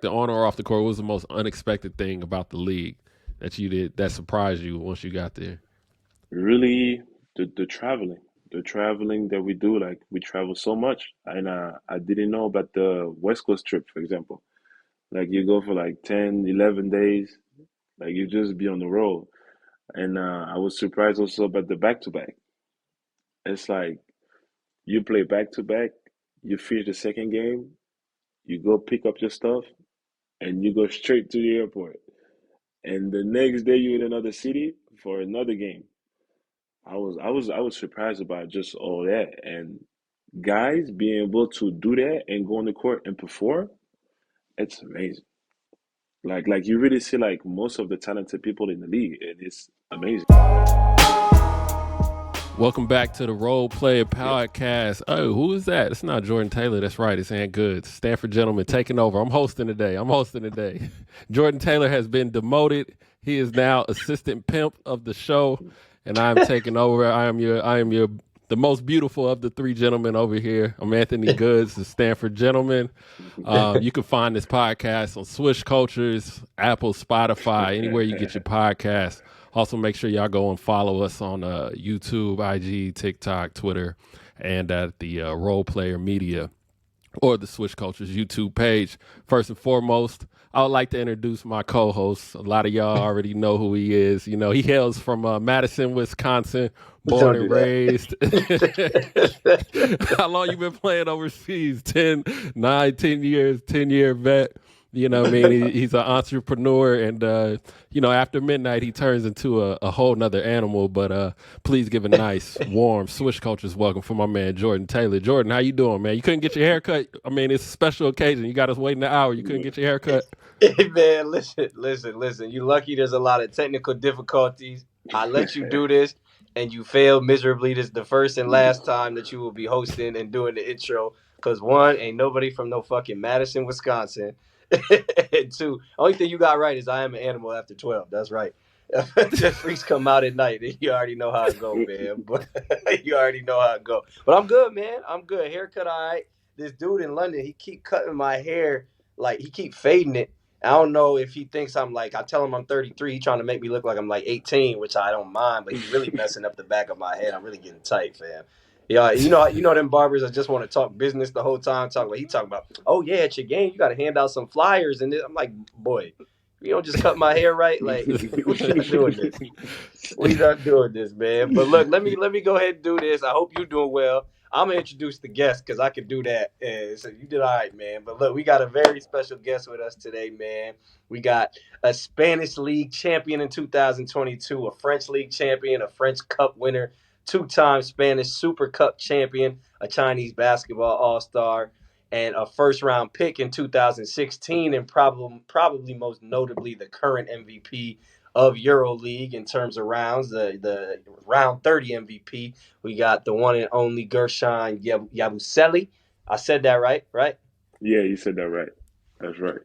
The on or off the court, what was the most unexpected thing about the league that you did that surprised you once you got there? Really, the traveling that we do, like we travel so much, and I didn't know about the West Coast trip, for example. Like you go for like 10, 11 days, like you just be on the road. And I was surprised also about the back to back. It's like you play back to back, you finish the second game, you go pick up your stuff, and you go straight to the airport. And the next day you're in another city for another game. I was surprised about just all that. And guys being able to do that and go on the court and perform, it's amazing. Like you really see like most of the talented people in the league, and it's amazing. Welcome back to the Role Player Podcast. Oh, who is that? It's not Jordan Taylor. That's right. It's Ant Goods. Stanford gentleman taking over. I'm hosting today. Jordan Taylor has been demoted. He is now assistant pimp of the show, and I am taking over. The most beautiful of the three gentlemen over here. I'm Anthony Goods, the Stanford gentleman. You can find this podcast on Swish Cultures, Apple, Spotify, anywhere you get your podcast. Also, make sure y'all go and follow us on YouTube, IG, TikTok, Twitter, and at the Role Player Media or the Switch Cultures YouTube page. First and foremost, I would like to introduce my co-host. A lot of y'all already know who he is. You know, he hails from Madison, Wisconsin, born Don't do and that. raised. How long you been playing overseas? 10, 9, 10 years, 10-year vet. You know what I mean? He's an entrepreneur, and, after midnight, he turns into a whole nother animal. But please give a nice, warm Swish Cultures welcome for my man, Jordan Taylor. Jordan, how you doing, man? You couldn't get your hair cut? I mean, it's a special occasion. You got us waiting an hour. You couldn't get your hair cut? Hey man, listen. You lucky there's a lot of technical difficulties. I let you do this and you failed miserably. This is the first and last time that you will be hosting and doing the intro. Cause one, ain't nobody from no fucking Madison, Wisconsin. And two, only thing you got right is I am an animal after 12. That's right. The freaks come out at night. You already know how it go, man. But you already know how it go. But I'm good, man. I'm good. Haircut all right. This dude in London, he keep cutting my hair, like he keep fading it. I don't know if he thinks I'm like, I tell him I'm 33. He trying to make me look like I'm like 18, which I don't mind, but he's really messing up the back of my head. I'm really getting tight, fam. Yeah, you know them barbers that just want to talk business the whole time. Talk what he talking about. Oh yeah, at your game, you got to hand out some flyers, and I'm like, boy, you don't just cut my hair right. Like we not doing this. We not doing this, man. But look, let me go ahead and do this. I hope you're doing well. I'm gonna introduce the guest because I can do that. And so you did all right, man. But look, we got a very special guest with us today, man. We got a Spanish League champion in 2022, a French League champion, a French Cup winner, two-time Spanish Super Cup champion, a Chinese basketball all-star, and a first-round pick in 2016, and probably most notably the current MVP of EuroLeague in terms of rounds, the round 30 MVP. We got the one and only Guerschon Yabusele. I said that right, right? Yeah, you said that right. That's right.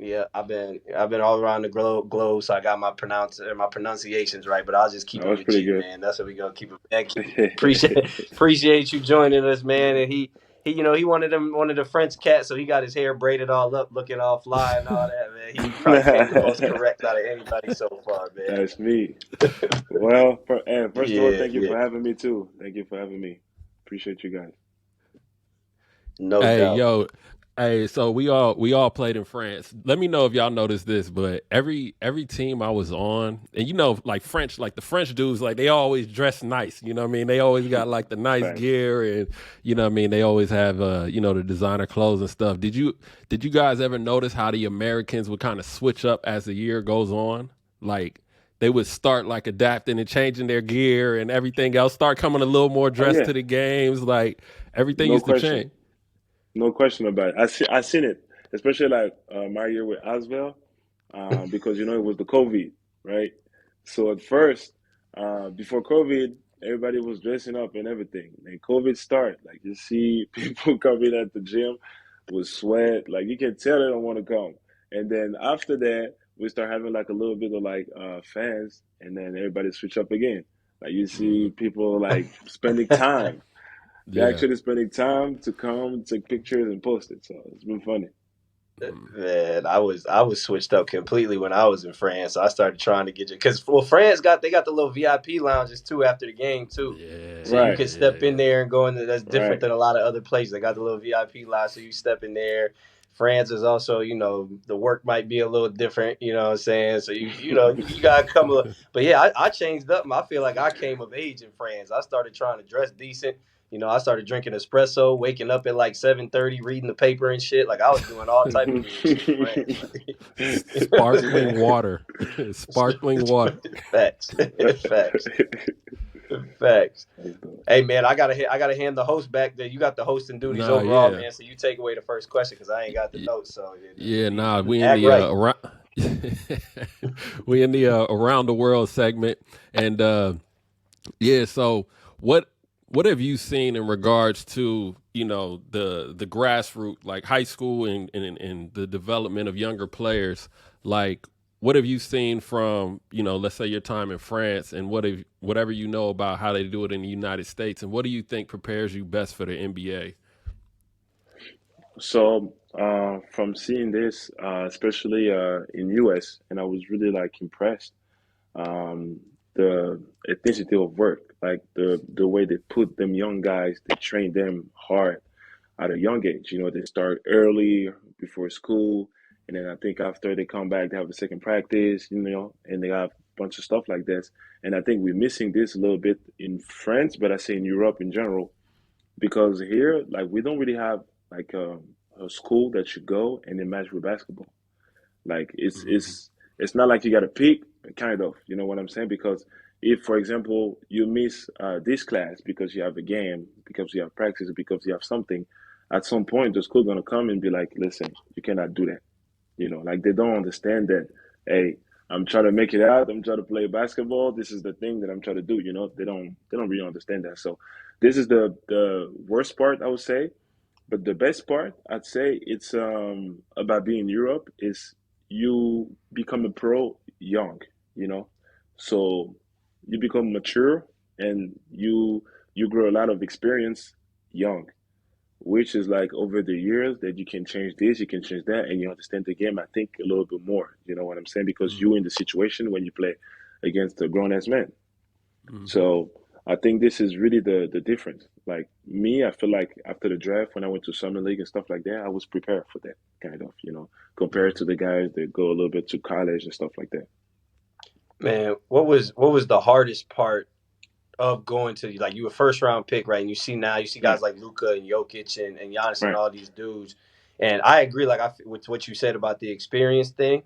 Yeah, I've been all around the globe, so I got my pronunciations right. But I'll just keep That it was with pretty G, good. man. That's what we gonna keep it. Appreciate you joining us, man. And he one of the French cats, so he got his hair braided all up, looking all fly and all that, man. He probably came the most correct out of anybody so far, man. That's me. Well, and first of all, Yeah, thank you yeah, for having me too. Thank you for having me. Appreciate you guys. no Hey, doubt. yo, hey, so we all played in France. Let me know if y'all noticed this, but every team I was on, and like French, like the French dudes, like they always dress nice. You know what I mean? They always got like the nice Thanks. gear, and you know what I mean. They always have the designer clothes and stuff. Did you guys ever notice how the Americans would kind of switch up as the year goes on? Like they would start like adapting and changing their gear and everything else, start coming a little more Oh dressed yeah, to the games. Like everything no used to question. change. No question about it. I seen it, especially like my year with Asvel, because it was the COVID, right? So at first, before COVID, everybody was dressing up and everything. Then COVID start, like you see people coming at the gym with sweat, like you can tell they don't want to come. And then after that, we start having like a little bit of like fans, and then everybody switch up again. Like you Mhm. see people like spending time. They're Yeah. actually spending time to come take pictures and post it. So it's been funny. Man, I was switched up completely when I was in France. So I started trying to get you because France got the little VIP lounges too after the game too. So you Right, can step in Yeah. there and go in. That's different right. than a lot of other places. They got the little VIP lounge, so you step in there. France is also, the work might be a little different. You know what I'm saying? So you gotta come. But yeah, I changed up. I feel like I came of age in France. I started trying to dress decent. I started drinking espresso, waking up at like 7:30, reading the paper and shit. Like I was doing all type of weird shit in France. Sparkling water. Sparkling water. Facts, facts, facts. That's dope. Hey man, I gotta hand the host back. That you got the hosting duties Nah, overall, yeah. man. So you take away the first question because I ain't got the notes. So Yeah, nah, we in act the right. around we in the around the world segment. And yeah, so what have you seen in regards to, the grassroots, like high school and the development of younger players? Like, what have you seen from, let's say your time in France, and whatever you know about how they do it in the United States, and what do you think prepares you best for the NBA? So, from seeing this, especially in US, and I was really like impressed. Um, the intensity of work, like the way they put them young guys, they train them hard at a young age. They start early before school, and then I think after they come back, they have a second practice, and they have a bunch of stuff like this. And I think we're missing this a little bit in France, but I say in Europe in general, because here, like, we don't really have like a school that you go and then match with basketball. Like Mm-hmm. it's not like you got to pick, kind of. You know what I'm saying? Because if, for example, you miss this class because you have a game, because you have practice, because you have something, at some point the school gonna come and be like, "Listen, you cannot do that." Like they don't understand that. Hey, I'm trying to make it out. I'm trying to play basketball. This is the thing that I'm trying to do. They don't really understand that. So this is the worst part, I would say. But the best part, I'd say, it's about being in Europe is you become a pro young, you know. So you become mature and you grow a lot of experience young, which is like over the years that you can change this, you can change that, and you understand the game, I think, a little bit more. You know what I'm saying? Because Mm-hmm. you're in the situation when you play against a grown ass man. Mm-hmm. So I think this is really the difference. Like me, I feel like after the draft, when I went to summer league and stuff like that, I was prepared for that kind of, compared to the guys that go a little bit to college and stuff like that. Man, what was the hardest part of going to, like, you a first round pick, right? And you see Right, guys like Luca and Jokic and Giannis and right. all these dudes. And I agree, like with what you said about the experience thing.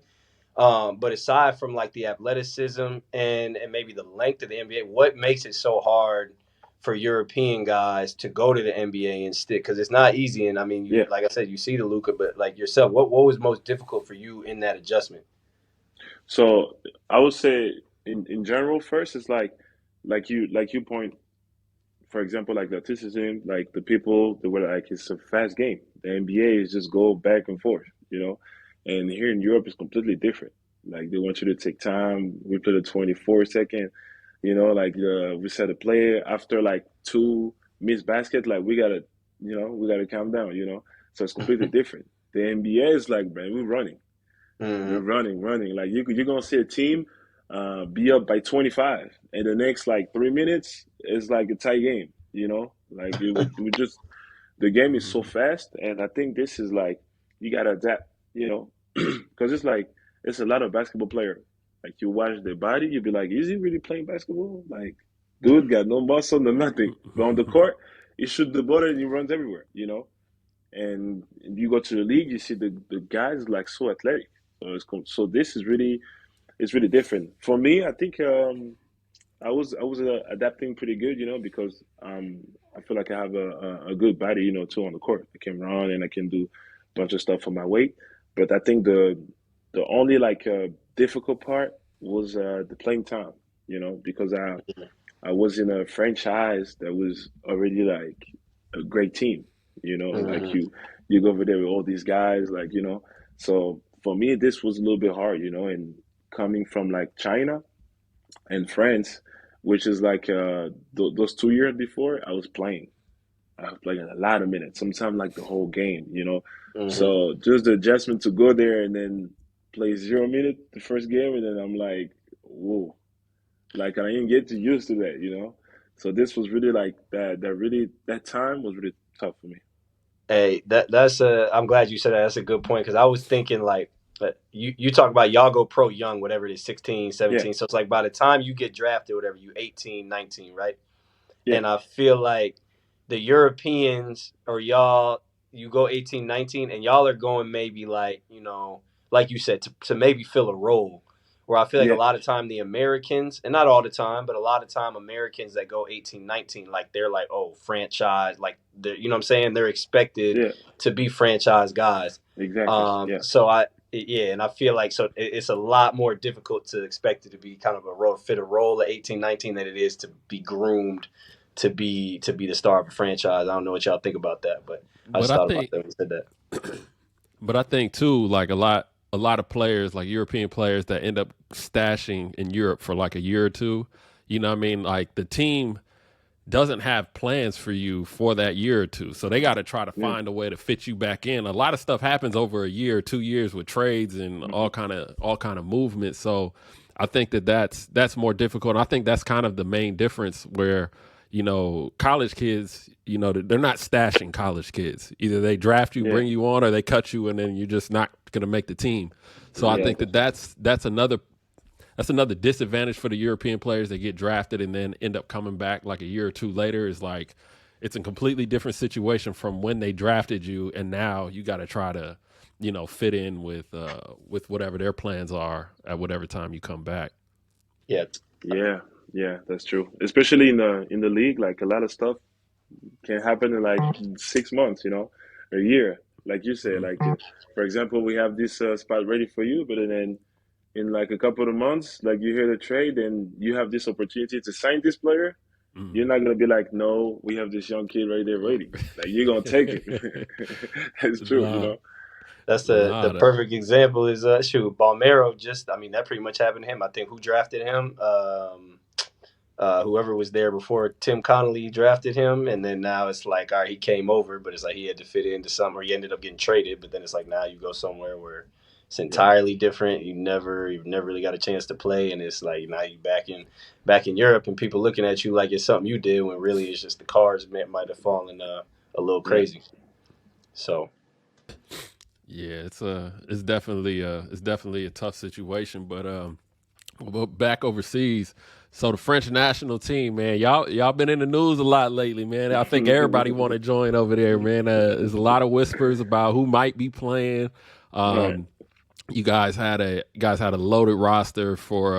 But aside from like the athleticism and maybe the length of the NBA, what makes it so hard for European guys to go to the NBA and stick? Because it's not easy. And I mean, Yeah. like I said, you see the Luca, but like yourself, what was most difficult for you in that adjustment? So I would say in general first, it's like you point, for example, like the athleticism, like the people, the way, like, it's a fast game. The NBA is just go back and forth. And here in Europe it's completely different. Like they want you to take time. We play the 24 second. Like we set a play after like two missed basket. Like we gotta calm down. So it's completely different. The NBA is like, man, we're running. We're Hmm. running, running. Like you're gonna see a team be up by 25, and the next like 3 minutes is like a tie game. Like we just the game is so Mm-hmm. fast, and I think this is like you gotta adapt. Because it's like it's a lot of basketball player. Like you watch their body, you be like, is he really playing basketball? Like, dude got no muscle, no nothing. But on the court, he shoots the ball and he runs everywhere. And you go to the league, you see the guys like so athletic. So this is really it's really different for me. I think I was adapting pretty good, because I feel like I have a good body, too, on the court. I can run and I can do a bunch of stuff for my weight. But I think the only like difficult part was the playing time, because I was in a franchise that was already like a great team, like Hmm. you go over there with all these guys, like, so for me this was a little bit hard, and coming from like China and France, which is like those 2 years before I was playing. I was playing a lot of minutes, sometimes like the whole game, you know. Hmm. So just the adjustment to go there and then play 0 minute the first game, and then I'm like, whoa, like I didn't get too used to that, you know. So this was really like that. That time was really tough for me. Hey, that's a. I'm glad you said that. That's a good point because I was thinking like, you talk about y'all go pro young, whatever it is, 16, Yeah, 17. So it's like by the time you get drafted, whatever you 18, 19, right? yeah, And I feel like the Europeans or y'all, you go 18, 19, and y'all are going maybe like, like you said, to maybe fill a role. Where I feel like a yeah, lot of time the Americans, and not all the time, but a lot of time Americans that go 18, 19, like they're like, oh, franchise, like, you know what I'm saying? They're expected yeah, to be franchise guys. exactly. Yeah, Yeah, and I feel like it's a lot more difficult to expect it to be kind of fit a role at 18, 19 than it is to be groomed to be the star of a franchise. I don't know what y'all think about that, but I But just I thought about think, that when you said that. but I think too, like a lot of players, like European players that end up stashing in Europe for like a year or two. You know what I mean? Like the team doesn't have plans for you for that year or two. So they got to try to yeah, find a way to fit you back in. A lot of stuff happens over a year or 2 years with trades and hmm all kind of movement. So I think that's more difficult. And I think that's kind of the main difference where, college kids, they're not stashing college kids. Either they draft you, yeah, bring you on, or they cut you and then you're just not going to make the team. So I yeah, think that's another disadvantage for the European players that get drafted and then end up coming back like a year or two later. Is like it's a completely different situation from when they drafted you, and now you got to try to, fit in with whatever their plans are at whatever time you come back. Yeah, yeah, yeah. That's true. Especially in the league, like a lot of stuff can happen in like 6 months, you know, a year. Like you said, like for example, we have this spot ready for you, but then in like a couple of months, like you hear the trade and you have this opportunity to sign this player, you're Mm-hmm. not gonna be like, no, we have this young kid right there waiting. Like you're gonna take it. That's true, you nah, know. that's the nah. perfect example is shoot Balmero. Just I mean that pretty much happened to him. I think who drafted him. Whoever was there before Tim Connolly drafted him, and then now it's like, all right, he came over, but it's like he had to fit into something, or he ended up getting traded. But then it's like now you go somewhere where it's Yeah, entirely different. You've never really got a chance to play, and it's like now you back in Europe, and people looking at you like it's something you did when really it's just the cards might have fallen a little yeah. crazy. So Yeah, it's definitely a tough situation, but back overseas. So the French national team, man, y'all been in the news a lot lately, man. I think everybody want to join over there, man. There's a lot of whispers about who might be playing. Right. Um, you guys had a loaded roster for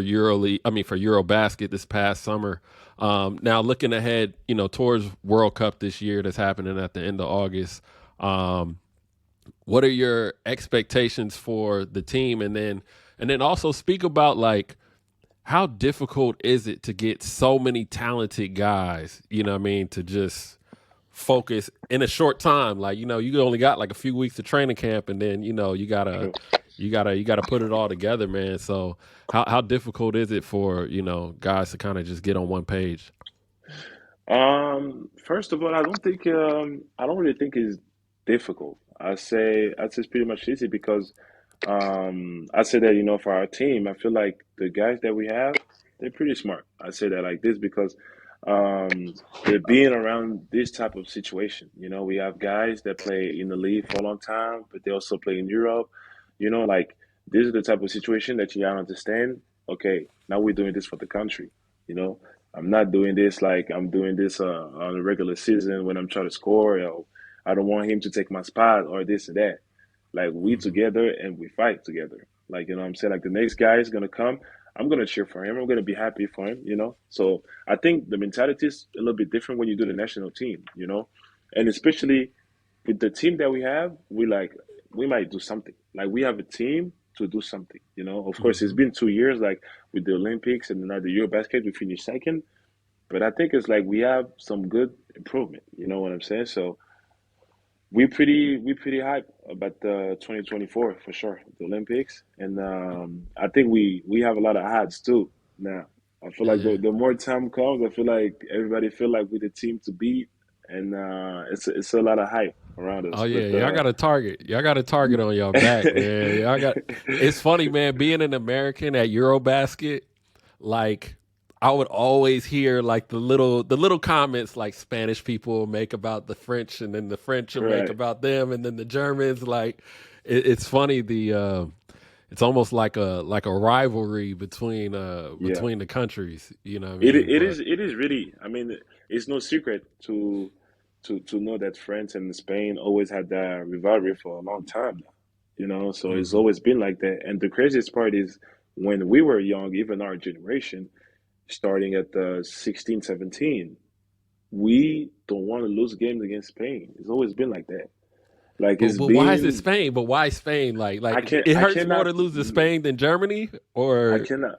EuroLeague. I mean for EuroBasket this past summer. Now looking ahead, towards World Cup this year that's happening at the end of August. Um, what are your expectations for the team, and then also speak about like how difficult is it to get so many talented guys, what I mean, to just focus in a short time. Like, you only got like a few weeks of training camp, and then, True. you gotta put it all together, man. So how difficult is it for, guys to kind of just get on one page? First of all, I don't really think it's difficult. I'd say it's pretty much easy because I say that, for our team, I feel like the guys that we have, they're pretty smart. I say that like this because they're being around this type of situation. We have guys that play in the league for a long time, but they also play in Europe. Like this is the type of situation that you gotta understand. Okay, now we're doing this for the country. You know, I'm not doing this like I'm doing this on a regular season when I'm trying to score. I don't want him to take my spot or this and that. Like we Hmm. together and we fight together. Like what I'm saying, like the next guy is gonna come. I'm gonna cheer for him. I'm gonna be happy for him. So I think the mentality is a little bit different when you do the national team. And especially with the team that we have, we might do something. Like we have a team to do something. Of course, it's Hmm. been 2 years. Like with the Olympics and now the EuroBasket, we finished second. But I think it's like we have some good improvement. You know what I'm saying? So we pretty hyped about the 2024 for sure, the Olympics, and I think we have a lot of odds too. Now I feel like Yeah. the more time comes, I feel like everybody feel like we're the team to beat. and it's a lot of hype around Oh us. yeah, But y'all got a target. Y'all got a target on y'all back, man. Y'all got. It's funny, man. Being an American at EuroBasket, like I would always hear like the little comments like Spanish people will make about the French, and then the French will make correct, about them, and then the Germans. Like it's funny. It's almost like a rivalry yeah. between the countries. You know what I It mean? it But is it is really. I mean, it's no secret to know that France and Spain always had that rivalry for a long time now. So it's mhm. always been like that. And the craziest part is when we were young, even our generation, starting at the 16, 17, we don't want to lose games against Spain. It's always been like that. Like But it's but why is it been Spain? But why Spain? I Like can't it I hurts more cannot to lose to Spain than Germany, I or cannot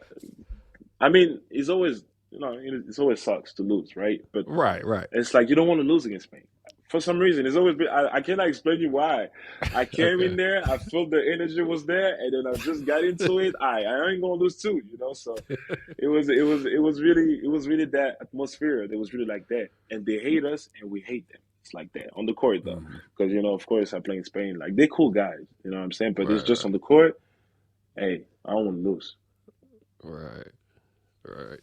I mean, it's always it's always sucks to lose, right? But right, right. it's like you don't want to lose against Spain. For some reason, it's always been. I cannot explain you why. I came in Okay. there, I felt the energy was there, and then I just got into it. I ain't gonna lose too. So it was really that atmosphere. It was really like that, and they hate us, and we hate them. It's like that on the court though, Mhm. because of course I play in Spain. Like they're cool guys, you know what I'm saying. But it's Right, just on the court. Hey, I don't want to lose. right, right.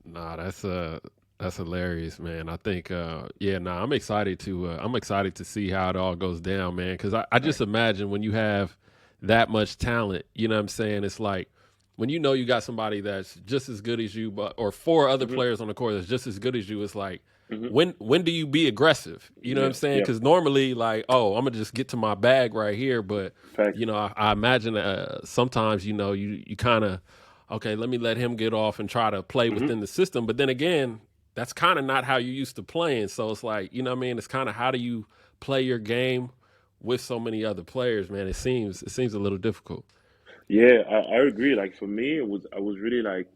Nah, that's hilarious, man. I think yeah, nah, I'm excited to see how it all goes down, man. Cause I Right. just imagine when you have that much talent, you know what I'm saying? It's like when you know you got somebody that's just as good as you, but or four other hmm players on the court that's just as good as you, it's like hmm when do you be aggressive? You know what I'm Yeah. saying? Yeah. Because normally, like, oh, I'm gonna just get to my bag right here. But Facts. I imagine sometimes you kind of okay, let me let him get off and try to play hmm within the system. But then again, that's kind of not how you used to playing. So it's like you know what I mean. It's kind of how do you play your game with so many other players, man? It seems a little difficult. Yeah, I agree. Like for me, I was really like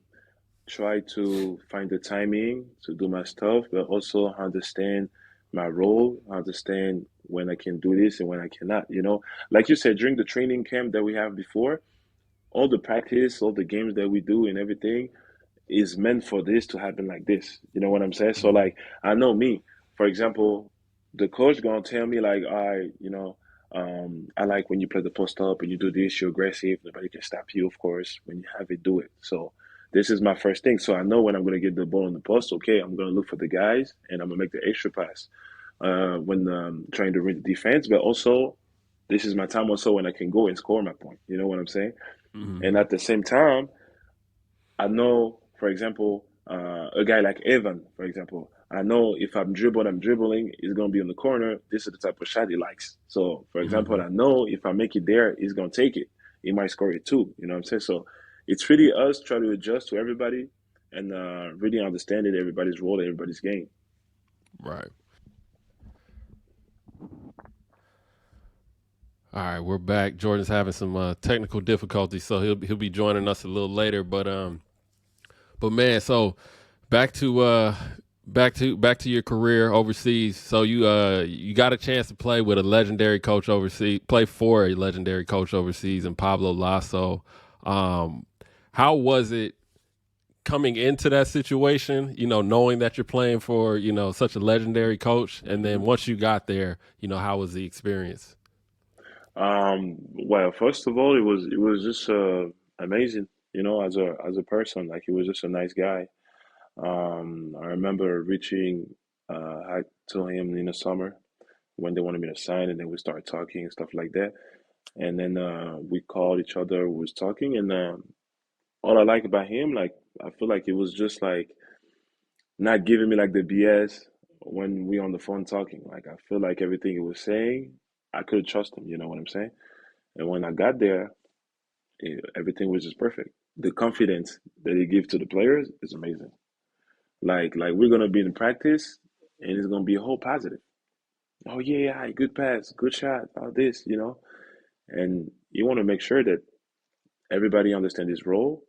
try to find the timing to do my stuff, but also understand my role, understand when I can do this and when I cannot. Like you said, during the training camp that we have before, all the practice, all the games that we do and everything is meant for this to happen like this. You know what I'm saying? So Hmm. like I know me, for example, the coach gonna tell me like, all right, I like when you play the post up and you do this, you're aggressive, nobody can stop you, of course. When you have it, do it. So this is my first thing. So I know when I'm gonna get the ball in the post, okay, I'm gonna look for the guys and I'm gonna make the extra pass. When trying to read the defense, but also this is my time also when I can go and score my point. You know what I'm saying? And Hmm. at the same time, I know, for example, a guy like Evan, for example, I know if I'm dribbling, he's going to be on the corner. This is the type of shot he likes. So, for example, Hmm. I know if I make it there, he's going to take it. He might score it too. You know what I'm saying? So, it's really us trying to adjust to everybody and really understanding everybody's role, everybody's game. Right. All right, we're back. Jordan's having some technical difficulties, so he'll be joining us a little later. But man, so back to back to your career overseas. So you got a chance to play with a legendary coach overseas, play for a legendary coach overseas in Pablo Lasso. Um, how was it coming into that situation? Knowing that you're playing for such a legendary coach, and then hmm once you got there, how was the experience? Well, first of all, it was just amazing. As a person, like he was just a nice guy. I remember reaching out to him in the summer when they wanted me to sign, and then we started talking and stuff like that. And then we called each other, we was talking, and all I like about him, like I feel like it was just like not giving me like the BS when we on the phone talking. Like I feel like everything he was saying, I could trust him. You know what I'm saying? And when I got there, everything was just perfect. The confidence that he gives to the players is amazing. Like we're gonna be in practice, and it's gonna be a whole positive. Oh yeah, yeah, good pass, good shot, all this. And you want to make sure that everybody understands his role,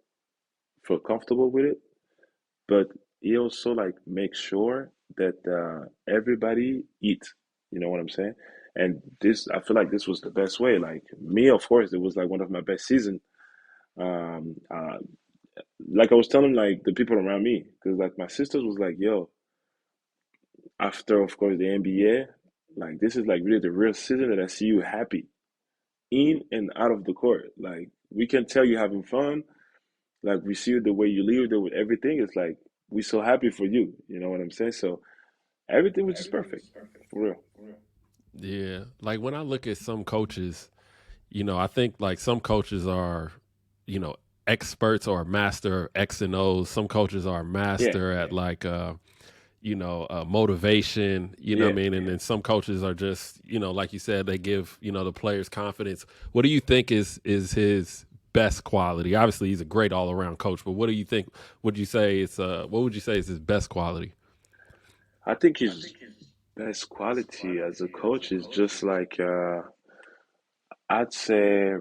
feel comfortable with it, but he also like make sure that everybody eat. You know what I'm saying? And this, I feel like this was the best way. Like me, of course, it was like one of my best season. Um, uh, like I was telling like the people around me, because like my sisters was like, "Yo, after, of course, the NBA, like this is like really the real season that I see you happy in and out of the court. Like we can tell you having fun. Like we see the way you live there with everything. It's like we so happy for you. You know what I'm saying? So everything was just perfect, for real. Yeah. Like when I look at some coaches, I think like some coaches are, you know, experts or master of X and O's. Some coaches are Yeah, master at like motivation, you know what I yeah. mean? And then some coaches are just, like you said, they give, the players confidence. What do you think is his best quality? Obviously he's a great all around coach, but what do you think would you say it's what would you say is his best quality? I think his best quality as a coach is just like I'd say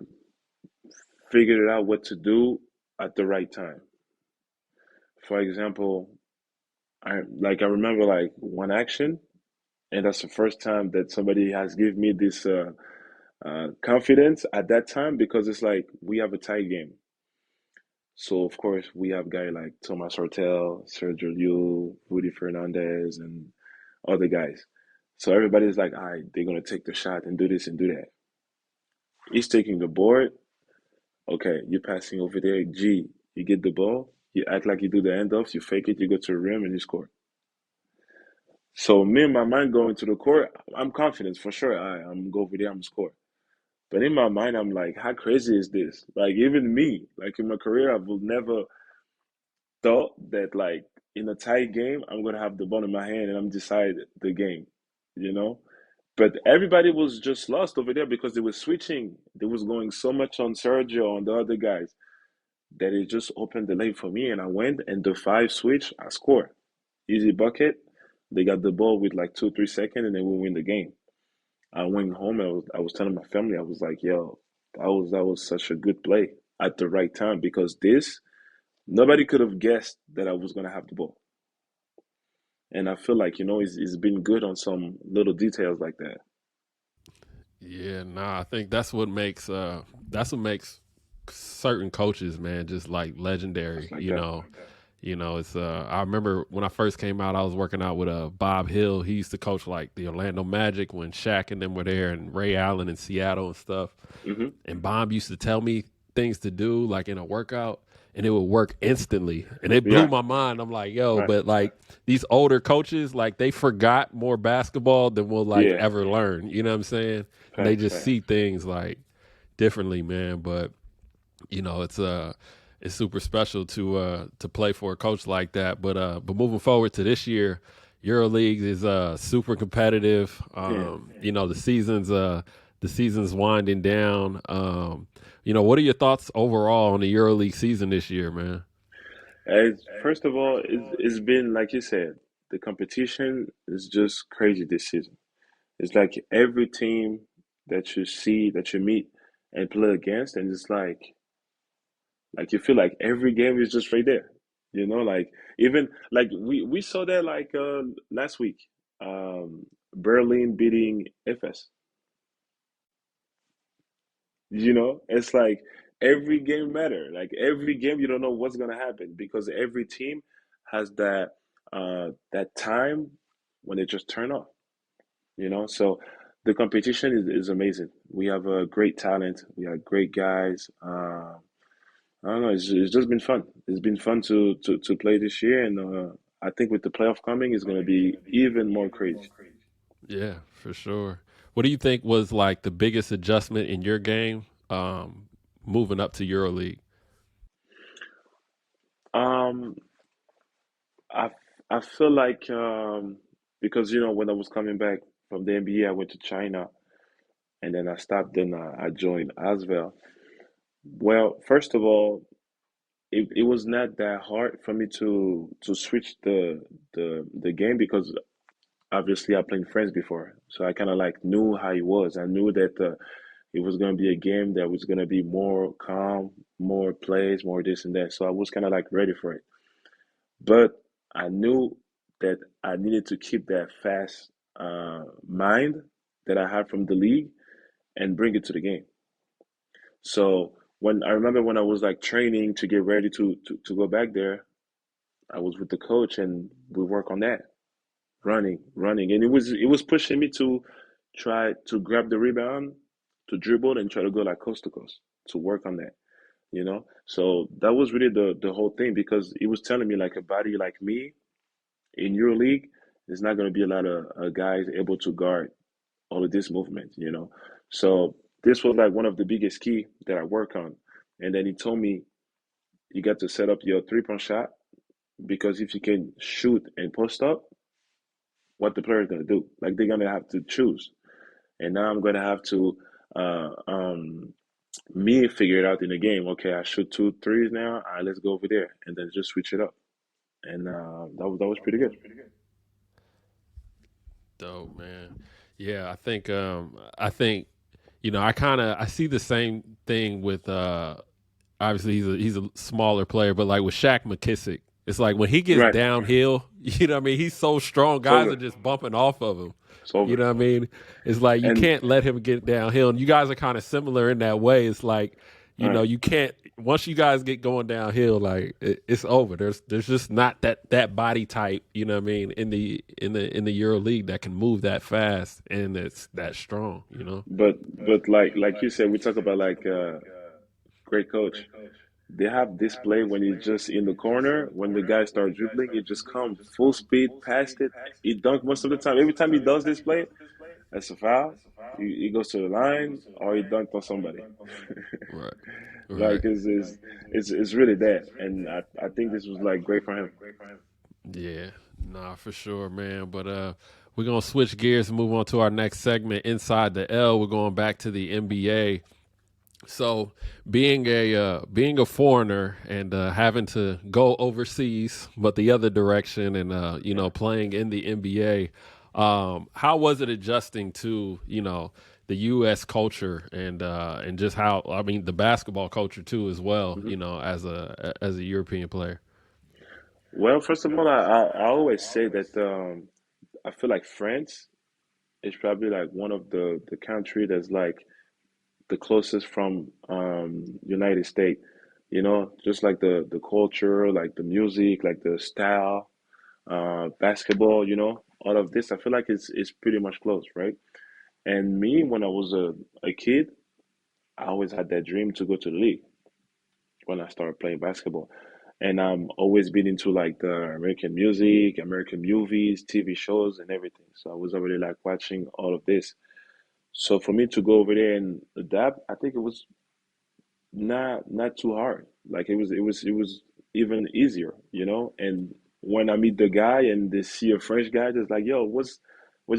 figured out what to do at the right time. For example, I remember like one action, and that's the first time that somebody has given me this confidence at that time because it's like we have a tight game. So of course we have guys like Thomas Hortel, Sergio Liu, Rudy Fernandez, and other guys. So everybody's like, all right, they're gonna take the shot and do this and do that. He's taking the board. Okay, you're passing over there. G, you get the ball. You act like you do the handoffs. You fake it. You go to the rim and you score. So me and my mind going to the court, I'm confident for sure. I'm go over there. I'm score. But in my mind, I'm like, how crazy is this? Like even me, like in my career, I would never thought that like in a tight game, I'm gonna have the ball in my hand and I'm decide the game, you know. But everybody was just lost over there because they were switching. They was going so much on Sergio on the other guys that it just opened the lane for me, and I went and the five switch, I score, easy bucket. They got the ball with like 2 3 seconds, and then we win the game. I went home and I was telling my family, I was like, yo, that was such a good play at the right time because this nobody could have guessed that I was gonna have the ball. And I feel like, it's been good on some little details like that. Yeah, nah, I think that's what makes certain coaches, man, just like Just legendary, like that. It's I remember when I first came out, I was working out with Bob Hill. He used to coach like the Orlando Magic when Shaq and them were there and Ray Allen in Seattle and stuff. Hmm. And Bob used to tell me things to do like in a workout and it would work instantly. And it blew Yeah, my mind. I'm like, yo, right. but like these older coaches, like they forgot more basketball than we'll like Yeah, ever learn. You know what I'm saying? And they facts. just see things like differently, man. But it's super special to play for a coach like that. But moving forward to this year, EuroLeague is super competitive. Yeah. The season's winding down. What are your thoughts overall on the EuroLeague season this year, man? First of all, it's been like you said, the competition is just crazy this season. It's like every team that you see, that you meet and play against, and it's like you feel like every game is just right there. Like even like we saw that like last week, um, Berlin beating FS. It's like every game matter. Like every game, you don't know what's gonna happen because every team has that time when they just turn on. So the competition is amazing. We have a great talent. We have great guys. I don't know. It's just been fun. It's been fun to play this year, and I think with the playoff coming, it's gonna be even more crazy. Yeah, for sure. What do you think was like the biggest adjustment in your game moving up to EuroLeague? Um, I I feel like because when I was coming back from the NBA, I went to China, and then I stopped. Then I joined as well. Well, first of all, it was not that hard for me to switch the game because obviously I played friends before, so I kind of like knew how it was. I knew that it was going to be a game that was going to be more calm, more plays, more this and that. So I was kind of like ready for it. But I knew that I needed to keep that fast mind that I had from the league and bring it to the game. So when I remember when I was like training to get ready to go back there, I was with the coach and we work on that. running, and it was pushing me to try to grab the rebound, to dribble, and try to go like coast to coast to work on that. So that was really the whole thing because it was telling me like a body like me in EuroLeague, there's not going to be a lot of guys able to guard all of this movement. So this was like one of the biggest key that I work on. And then he told me you got to set up your 3-point shot because if you can shoot and post up, what the player is going to do? Like they're going to have to choose. And now I'm going to have to uh, um, me figure it out in the game. Okay, I shoot two threes now. All right, let's go over there, and then just switch it up. And that was pretty good. Dope, man. Yeah, I think I see the same thing with obviously he's a smaller player, but like with Shaq McKissick, it's like when he gets Right, downhill, you know what I mean? He's so strong, it's guys are over. just bumping off of him. It's You over. know what I mean? It's like you And can't let him get downhill. And you guys are kind of similar in that way. It's like, right, you can't once you guys get going downhill, like it's over. There's just not that body type, you know what I mean, in the Euro League that can move that fast and it's that strong. but like you said, we talk about like great coach. They have this play when he's just in the corner. When the guy starts dribbling, he just comes full speed past it. He dunk most of the time. Every time he does this play, that's a foul. He goes to the line or he dunked on somebody. Right. Like Right. it's really that, and I think this was like great for him. Yeah, nah, for sure, man. But we're gonna switch gears and move on to our next segment, Inside the L. We're going back to the NBA. So, being a foreigner and having to go overseas, but the other direction, and playing in the NBA, how was it adjusting to the U.S. culture and just how I mean the basketball culture too as well, hmm as a European player. Well, first of all, I always say that I feel like France is probably like one of the country that's like the closest from United States. Just like the culture, like the music, like the style, basketball. All of this. I feel like it's pretty much close, right? And me, when I was a kid, I always had that dream to go to the league when I started playing basketball. And I'm always been into like the American music, American movies, TV shows, and everything. So I was already like watching all of this. So for me to go over there and adapt, I think it was not too hard. Like it was even easier. And when I meet the guy and they see a French guy, just like, yo, what's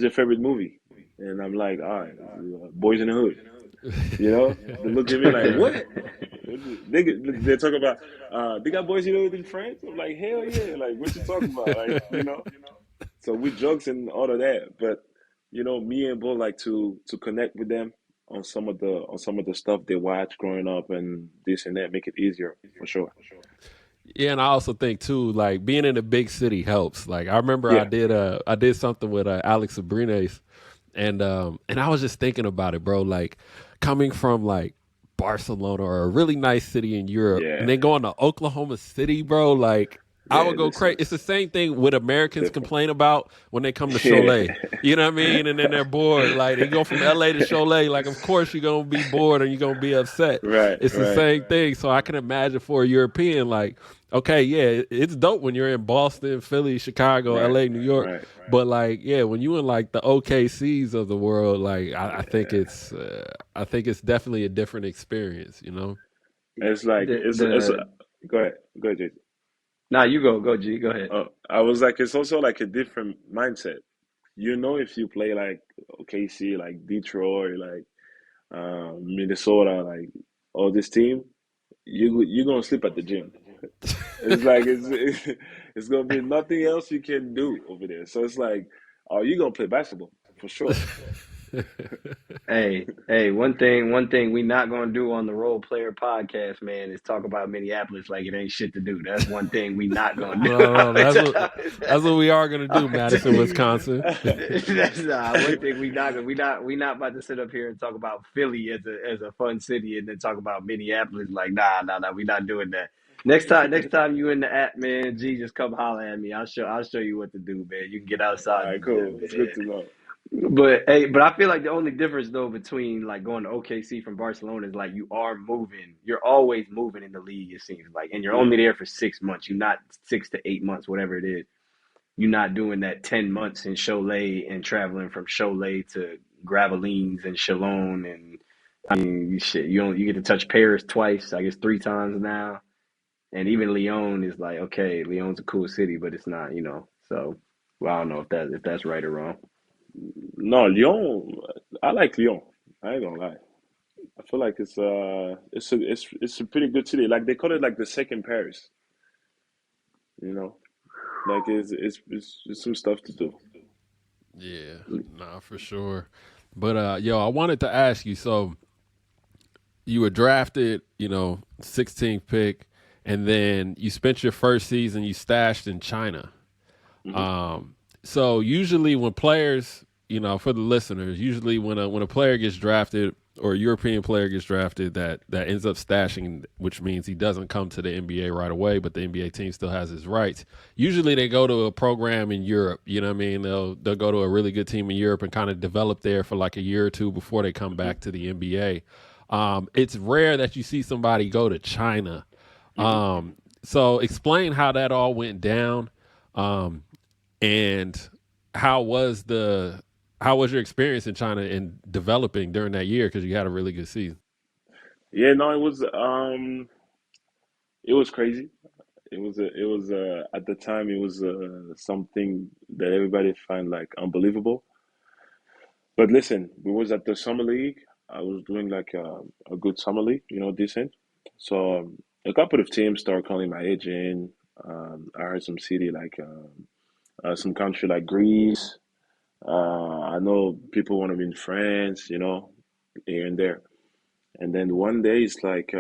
your favorite movie? And I'm like, all right, Boys in the Hood. They look at me like, what? They talk about they got Boys in the Hood in France. I'm like, hell yeah! Like, what you talking about? Like. So we jokes and all of that, but me and Bo like to connect with them on some of the stuff they watch growing up and this and that make it easier for sure. Yeah, and I also think too, like being in a big city helps. Like I remember Yeah, I did something with Alex Abrines, and I was just thinking about it, bro. Like coming from like Barcelona or a really nice city in Europe, and yeah, then going to Oklahoma City, bro. Like I yeah. would go This crazy. It's is the same thing what Americans different. complain about when they come to Yeah, Cholet. You know what I mean? And then they're bored. Like they go from LA to Cholet. Like of course you're gonna be bored and you're gonna be upset. right, It's the right, same thing. So I can imagine for a European, like, okay, yeah, it's dope when you're in Boston, Philly, Chicago, right, LA, New York. right. But like, yeah, when you in like the OKCs of the world, like, I think it's definitely a different experience. It's like it's. The Go ahead, Jason. Nah, you go G, go ahead. I was like, it's also like a different mindset. If you play like OKC, like Detroit, like Minnesota, like all this team, you're gonna sleep at the gym. It's like it's gonna be nothing else you can do over there. So it's like, oh, you're gonna play basketball for sure. Hey, one thing we not gonna do on the Role Player Podcast, man, is talk about Minneapolis like it ain't shit to do. That's one thing we not gonna do. No, that's what we are gonna do, I'm Madison, telling you, Wisconsin. that's one thing we not about to sit up here and talk about Philly as a fun city and then talk about Minneapolis like nah, we not doing that. Next time you in the app, man, G, just come holler at me. I'll show you what to do, man. You can get All outside the right, gym, cool. It's good man. to know. But hey, but I feel like the only difference though between like going to OKC from Barcelona is like you are moving. You're always moving in the league, it seems like, and you're only Hmm. there for 6 months. You're not 6 to 8 months, whatever it is. You're not doing that 10 months in Cholet and traveling from Cholet to Gravelines and Chalon and I mean shit. You get to touch Paris twice, I guess 3 times now. And even Lyon is like, okay, Lyon's a cool city, but it's not, So, well, I don't know if that's right or wrong. No, Lyon. I like Lyon. I ain't gonna lie. I feel like it's a pretty good city. Like they call it like the second Paris. You know, like it's some stuff to do. Yeah, nah, for sure. But yo, I wanted to ask you. So you were drafted, 16th pick, and then you spent your first season you stashed in China. Hmm. So usually when players, for the listeners, usually when a player gets drafted or a European player gets drafted that ends up stashing, which means he doesn't come to the NBA right away, but the NBA team still has his rights. Usually they go to a program in Europe. You know what I mean? They'll go to a really good team in Europe and kind of develop there for like a year or two before they come Hmm. back to the NBA. It's rare that you see somebody go to China. Hmm. So explain how that all went down. Um, and how was the how was your experience in China and developing during that year? Because you had a really good season. Yeah, no, it was crazy. It was at the time it was something that everybody find like unbelievable. But listen, we was at the summer league. I was doing like a good summer league, decent. So a couple of teams started calling my agent. I heard some city like some country like Greece. I know people want to be in France, here and there. And then one day it's like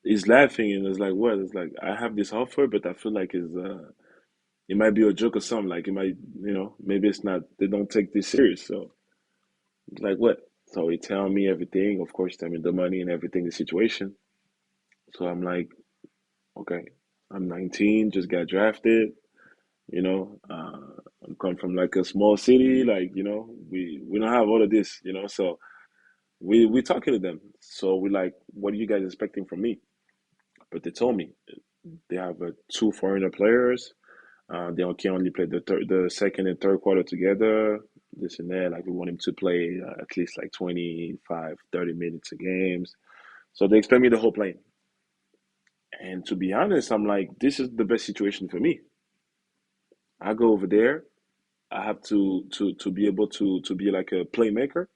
he's laughing and it's like, what? It's like I have this offer, but I feel like it might be a joke or something. Like it might, maybe it's not. They don't take this serious. So it's like what? So he tell me everything. Of course, tell me the money and everything, the situation. So I'm like, okay, I'm 19, just got drafted. You know, I'm come from like a small city. Like we don't have all of this. So we talking to them. So we like, what are you guys expecting from me? But they told me they have two foreigner players. They can only play the second and third quarter together. This and that. Like we want him to play at least like 25, 30 minutes a games. So they expect me the whole plane. And to be honest, I'm like, this is the best situation for me. I go over there. I have to be able to be like a playmaker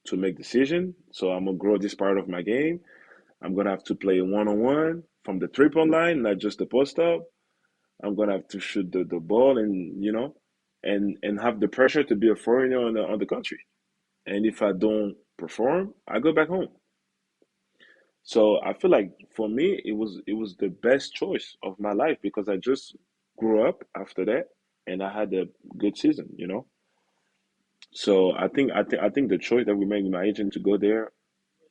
to make decision. So I'm gonna grow this part of my game. I'm gonna have to play one on one from the 3 point line, not just the post up. I'm gonna have to shoot the ball and and have the pressure to be a foreigner on the country. And if I don't perform, I go back home. So I feel like for me it was the best choice of my life because I just grew up after that and I had a good season. So I think the choice that we made with my agent to go there,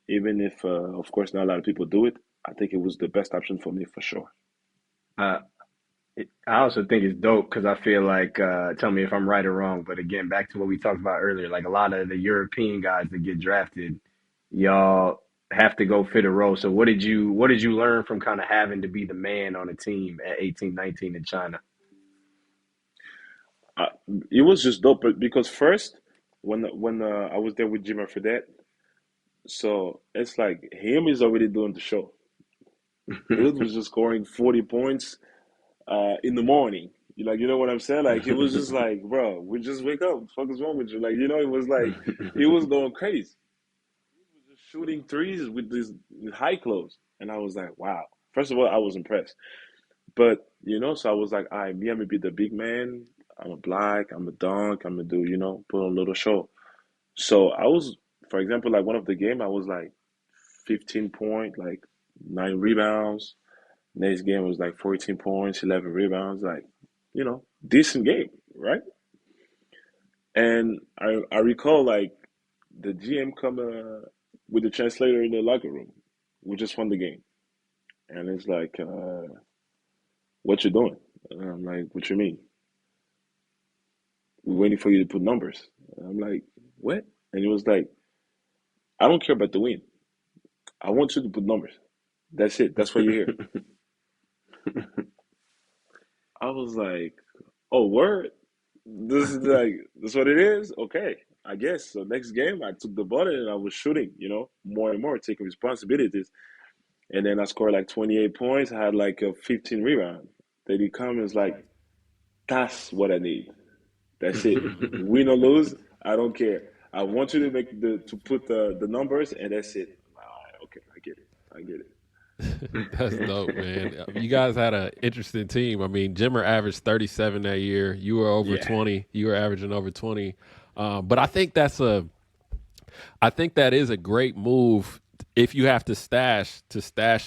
even if of course not a lot of people do it, I think it was the best option for me for sure. Uh, I also think it's dope because I feel like, tell me if I'm right or wrong, but again, back to what we talked about earlier, like a lot of the European guys that get drafted, y'all have to go fit a role. So what did you learn from kind of having to be the man on a team at 18, 19 in China? Uh, it was just dope because first when I was there with Jimmy Fredette, so it's like him is already doing the show. Dude was just scoring 40 points in the morning. You know what I'm saying? Like it was just like, bro, we just wake up. What the fuck is wrong with you? Like it was like he was going crazy. He was just shooting threes with these high clothes, and I was like, wow. First of all, I was impressed. But so I was like, all right, me, I'm gonna be the big man. I'm a black. I'm a dunk. I'm gonna do, put on a little show. So I was, for example, like one of the game, I was like 15 point, like 9 rebounds. Next game was like 14 points, 11 rebounds, like, decent game, right? And I recall like the GM come with the translator in the locker room. We just won the game. And it's like, what you doing? And I'm like, what you mean? We're waiting for you to put numbers. And I'm like, what? And he was like, I don't care about the win. I want you to put numbers. That's it. That's why you're here. I was like, oh, word. This is like, this what it is? Okay, I guess. So next game, I took the ball and I was shooting, more and more, taking responsibilities. And then I scored like 28 points. I had like a 15 rebound. Then he comes and is like, that's what I need. That's it. Win or lose, I don't care. I want you to put the numbers, and that's it. All right, okay, I get it. I get it. That's dope, man. You guys had an interesting team. I mean, Jimmer averaged 37 that year. You were over Yeah, 20. You were averaging over 20. But I think that is a great move if you have to stash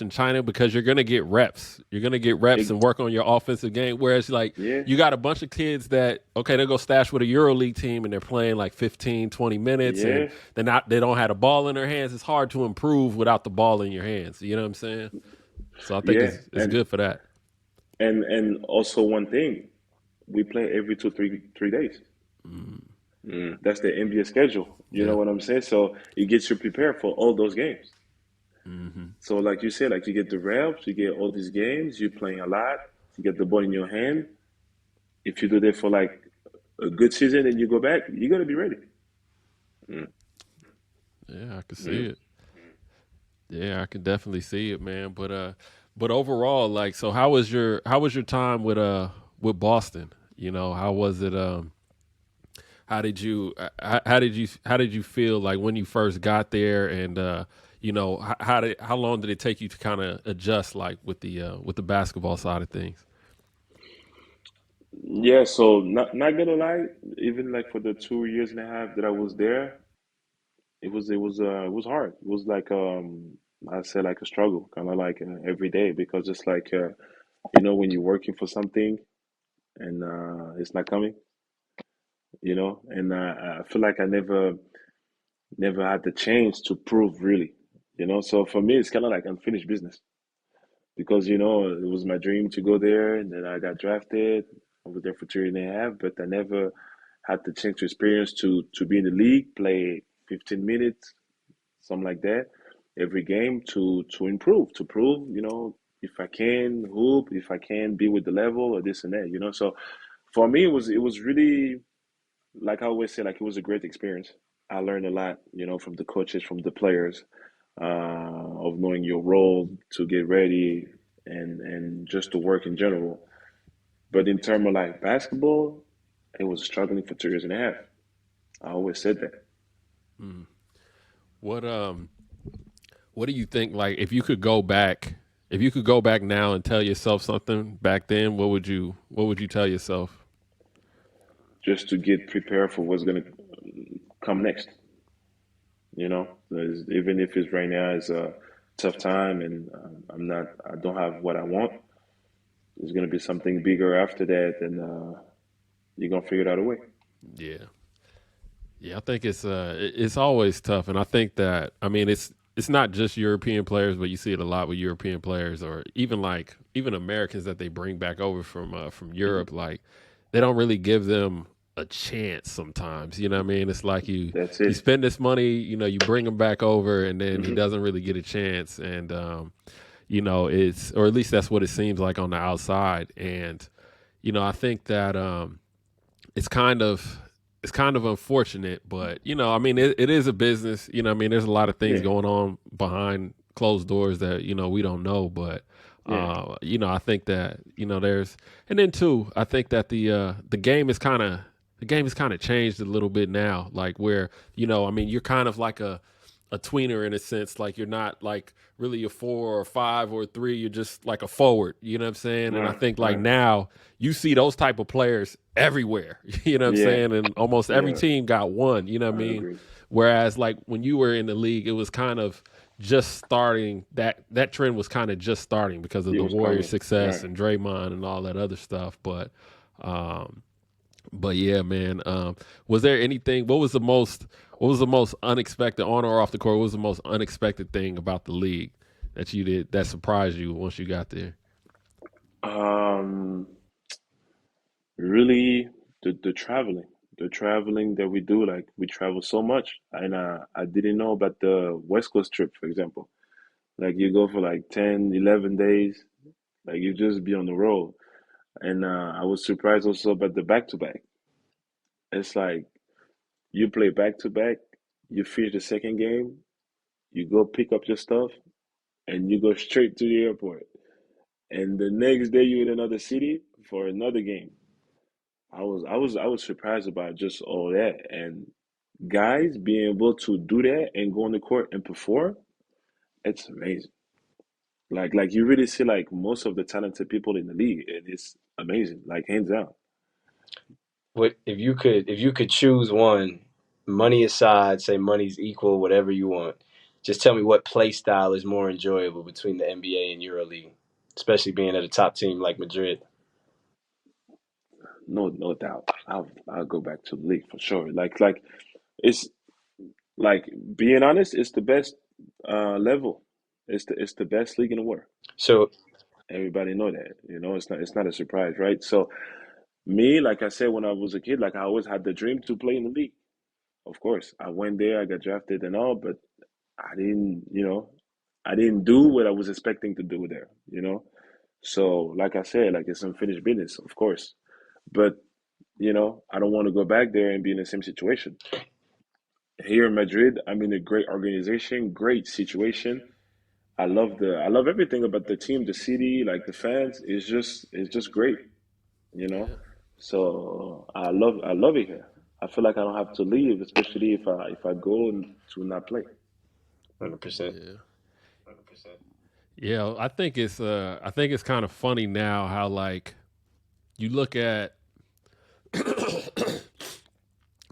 in China because you're gonna get reps. You're gonna get reps it, and work on your offensive game. Whereas like yeah, you got a bunch of kids that they go stash with a EuroLeague team and they're playing like 15, 20 minutes and yeah, they don't have the ball in their hands. It's hard to improve without the ball in your hands. You know what I'm saying? So I think yeah. it's good for that. And also one thing, we play every 3 days. Mm. That's the NBA schedule. You know Yeah. what I'm saying? So it gets you prepared for all those games. Hmm. So like you said, like you get the reps, you get all these games, you're playing a lot, you get the ball in your hand. If you do that for like a good season and you go back, you gotta be ready. Mm. Yeah, I can see Mm. it. Yeah, I can definitely see it, man. But overall, like, so how was your time with Boston? How was it? How did you feel like when you first got there, and how long did it take you to kind of adjust, like with the basketball side of things? Yeah, so not gonna lie, even like for the 2 years and a half that I was there, it was hard. It was like I said like a struggle, kind of like every day because it's like when you're working for something and it's not coming, and I feel like I never had the chance to prove really, So for me, it's kind of like unfinished business because it was my dream to go there, and then I got drafted. I was there for 3 and a half, but I never had the chance to experience to be in the league, play 15 minutes, something like that, every game to improve, to prove, if I can hoop, if I can be with the level or this and that. So for me, it was really like I always say, like it was a great experience. I learned a lot, from the coaches, from the players, of knowing your role to get ready and just to work in general. But in terms of like basketball, it was struggling for 2 years and a half. I always said that. Mm. What do you think? Like, if you could go back now and tell yourself something back then, what would you tell yourself? Just to get prepared for what's gonna come next. Even if it's right now is a tough time and I don't have what I want. There's gonna be something bigger after that, and you're gonna figure out a way. Yeah. Yeah, I think it's always tough, and I think that I mean it's not just European players, but you see it a lot with European players, or even Americans that they bring back over from Hmm. Europe. Like they don't really give them a chance sometimes. You know what I mean? It's like That's you it. spend this money, you bring him back over, and then he Hmm. doesn't really get a chance, and it's or at least that's what it seems like on the outside, and I think that it's kind of unfortunate, but I mean, it is a business. I mean, there's a lot of things Yeah, going on behind closed doors that we don't know, but yeah, I think that there's, and then too, I think that the game is kind of changed a little bit now, like where I mean, you're kind of like a tweener in a sense. Like you're not like really a 4 or 5 or 3. You're just like a forward. You know what I'm saying? And I right, think like right. now you see those type of players everywhere. You know what I'm Yeah, saying? And almost every yeah, team got one. You know what I I mean? agree. Whereas like when you were in the league, it was kind of just starting. That trend was kind of just starting because of It the was Warriors' coming. success Right. and Draymond and all that other stuff. Um, but yeah, man. Was there anything? What was the most unexpected on or off the court? What was the most unexpected thing about the league that you did that surprised you once you got there? Um, Really, the traveling that we do, like we travel so much, and I didn't know about the West Coast trip, for example. Like you go for like 10, 11 days, like you just be on the road. And I was surprised also about the back to back. It's like you play back to back, you finish the second game, you go pick up your stuff, and you go straight to the airport. And the next day you're in another city for another game. I was surprised about just all that. And guys being able to do that and go on the court and perform, it's amazing. Like you really see like most of the talented people in the league, and it's amazing, like hands down. What if you could choose one, money aside, say money's equal, whatever you want. Just tell me what play style is more enjoyable between the NBA and EuroLeague, especially being at a top team like Madrid. No doubt. I'll go back to the league for sure. Like it's like being honest, it's the best level. It's the best league in the world. So Everybody know that. It's not a surprise, right? So me, like I said, when I was a kid, like I always had the dream to play in the league. Of course, I went there, I got drafted and all, but I didn't do what I was expecting to do there. So, like I said, like it's unfinished business, of course. But, I don't want to go back there and be in the same situation. Here in Madrid, I'm in a great organization, great situation. I love everything about the team, the city, like the fans. It's just great, you know. Yeah, So I love it here. I feel like I don't have to leave, especially if I go and to not play. 100%. yeah, yeah. I think it's kind of funny now how like you look at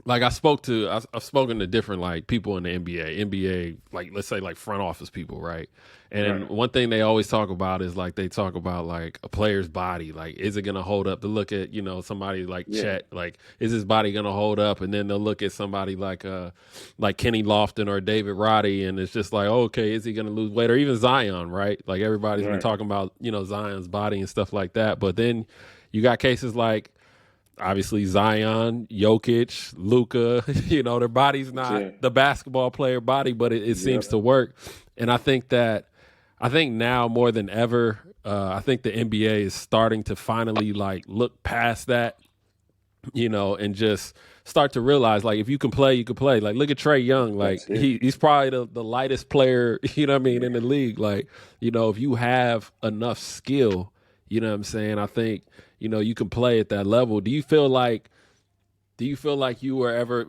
like I've spoken to different like people in the NBA, like let's say like front office people, right? And Right. one thing they always talk about is like they talk about like a player's body, like is it gonna hold up? To look at somebody like Yeah. Chet, like is his body gonna hold up? And then they'll look at somebody like Kenny Lofton or David Roddy, and it's just like okay, is he gonna lose weight? Or even Zion, right? Like everybody's been Right. talking about Zion's body and stuff like that, but then you got cases like obviously Zion, Jokic, Luca, their body's not Yeah. the basketball player body, but it seems Yep. to work. And I think now more than ever, I think the NBA is starting to finally like look past that, and just start to realize like if you can play, you can play. Like look at Trey Young, like That's it. he's probably the lightest player, what I mean, in the league. Like, if you have enough skill, what I'm saying, I think, you can play at that level. Do you feel like you were ever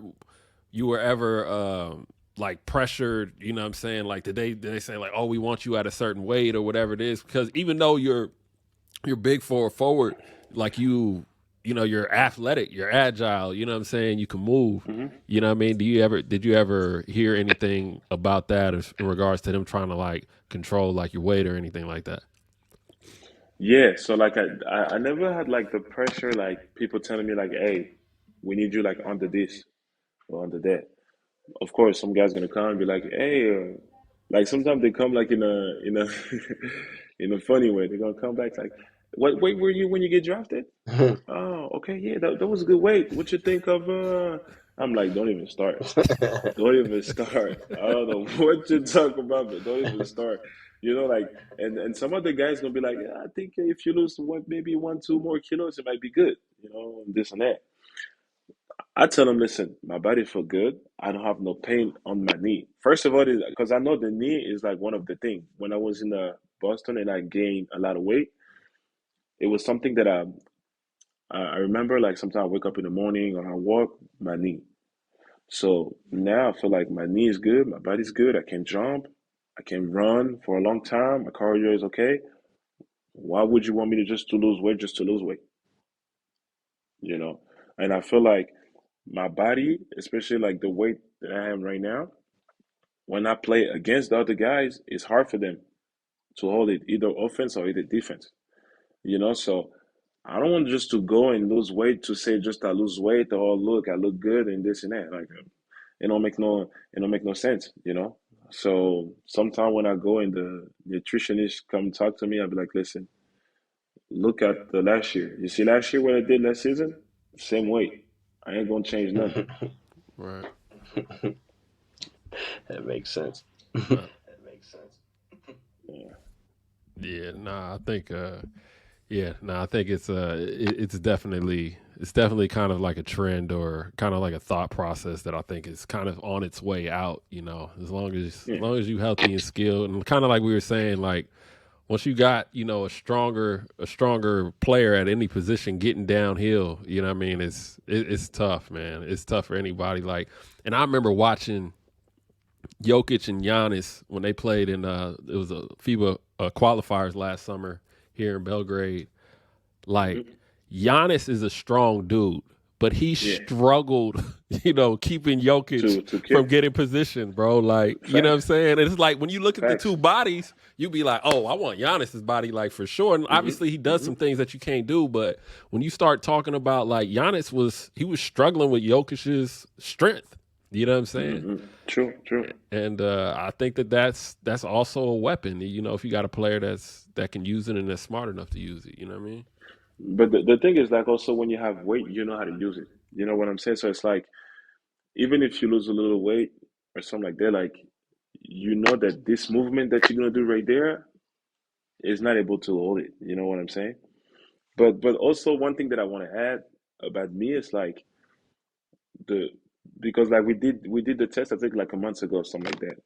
like pressured, what I'm saying? Like did they say like, oh, we want you at a certain weight or whatever it is? Because even though you're big for a forward, like you're athletic, you're agile, what I'm saying? You can move. Hmm. You know what I mean? Did you ever hear anything about that in regards to them trying to like control like your weight or anything like that? Yeah. So like I never had like the pressure like people telling me like, hey, we need you like under this or under that. Of course, some guy's gonna come and be like, hey, like sometimes they come like in a in a funny way. They're gonna come back like, what weight were you when you get drafted? Oh, okay, yeah, that was a good weight. What you think of? I'm like, don't even start. Don't even start. I don't know what you talk about, but don't even start. Like, and some other guys gonna be like, yeah, I think if you lose maybe 1, 2 more kilos, it might be good. And this and that. I tell them, listen, my body feel good. I don't have no pain on my knee. First of all, because I know the knee is like one of the things. When I was in Boston and I gained a lot of weight, it was something that I remember. Like sometimes I wake up in the morning or I walk, my knee. So now I feel like my knee is good, my body's good. I can jump, I can run for a long time. My cardio is okay. Why would you want me to just to lose weight just to lose weight? You know? And I feel like my body, especially like the weight that I am right now, when I play against the other guys, it's hard for them to hold it either offense or either defense. So I don't want just to go and lose weight to say just I lose weight or look I look good and this and that. Like it don't make no sense. So sometime when I go and the nutritionist come talk to me, I'll be like, listen, look at the last year. You see last year what I did last season? Same weight. I ain't gonna change nothing. Right. That makes sense. Uh, Yeah. yeah. Nah. I think. Yeah. Nah. I think it's definitely kind of like a trend or kind of like a thought process that I think is kind of on its way out. You know, as Yeah. long as you healthy and skilled, and kind of like we were saying, like once you got a stronger player at any position getting downhill, you know what I mean, it's tough, man. It's tough for anybody. Like, and I remember watching Jokic and Giannis when they played in it was a FIBA qualifiers last summer here in Belgrade. Like, Hmm. Giannis is a strong dude, but he Yeah. struggled, keeping Jokic To from kick. getting position, bro. Like, you know what I'm Facts. saying? And it's like when you look at the Facts. two bodies, you be like, oh, I want Giannis's body, like for sure. And Hmm. obviously he does Hmm. some things that you can't do, but when you start talking about like Giannis was struggling with Jokic's strength. You know what I'm saying? Hmm. True. True. And I think that's also a weapon. If you got a player that can use it and that's smart enough to use it. You know what I mean? But the thing is, like, also when you have weight, you know how to use it. You know what I'm saying? So it's like, even if you lose a little weight or something like that, like, you know that this movement that you're gonna do right there is not able to hold it. You know what I'm saying? But also one thing that I want to add about me is like the because like we did the test I think like a month ago or something like that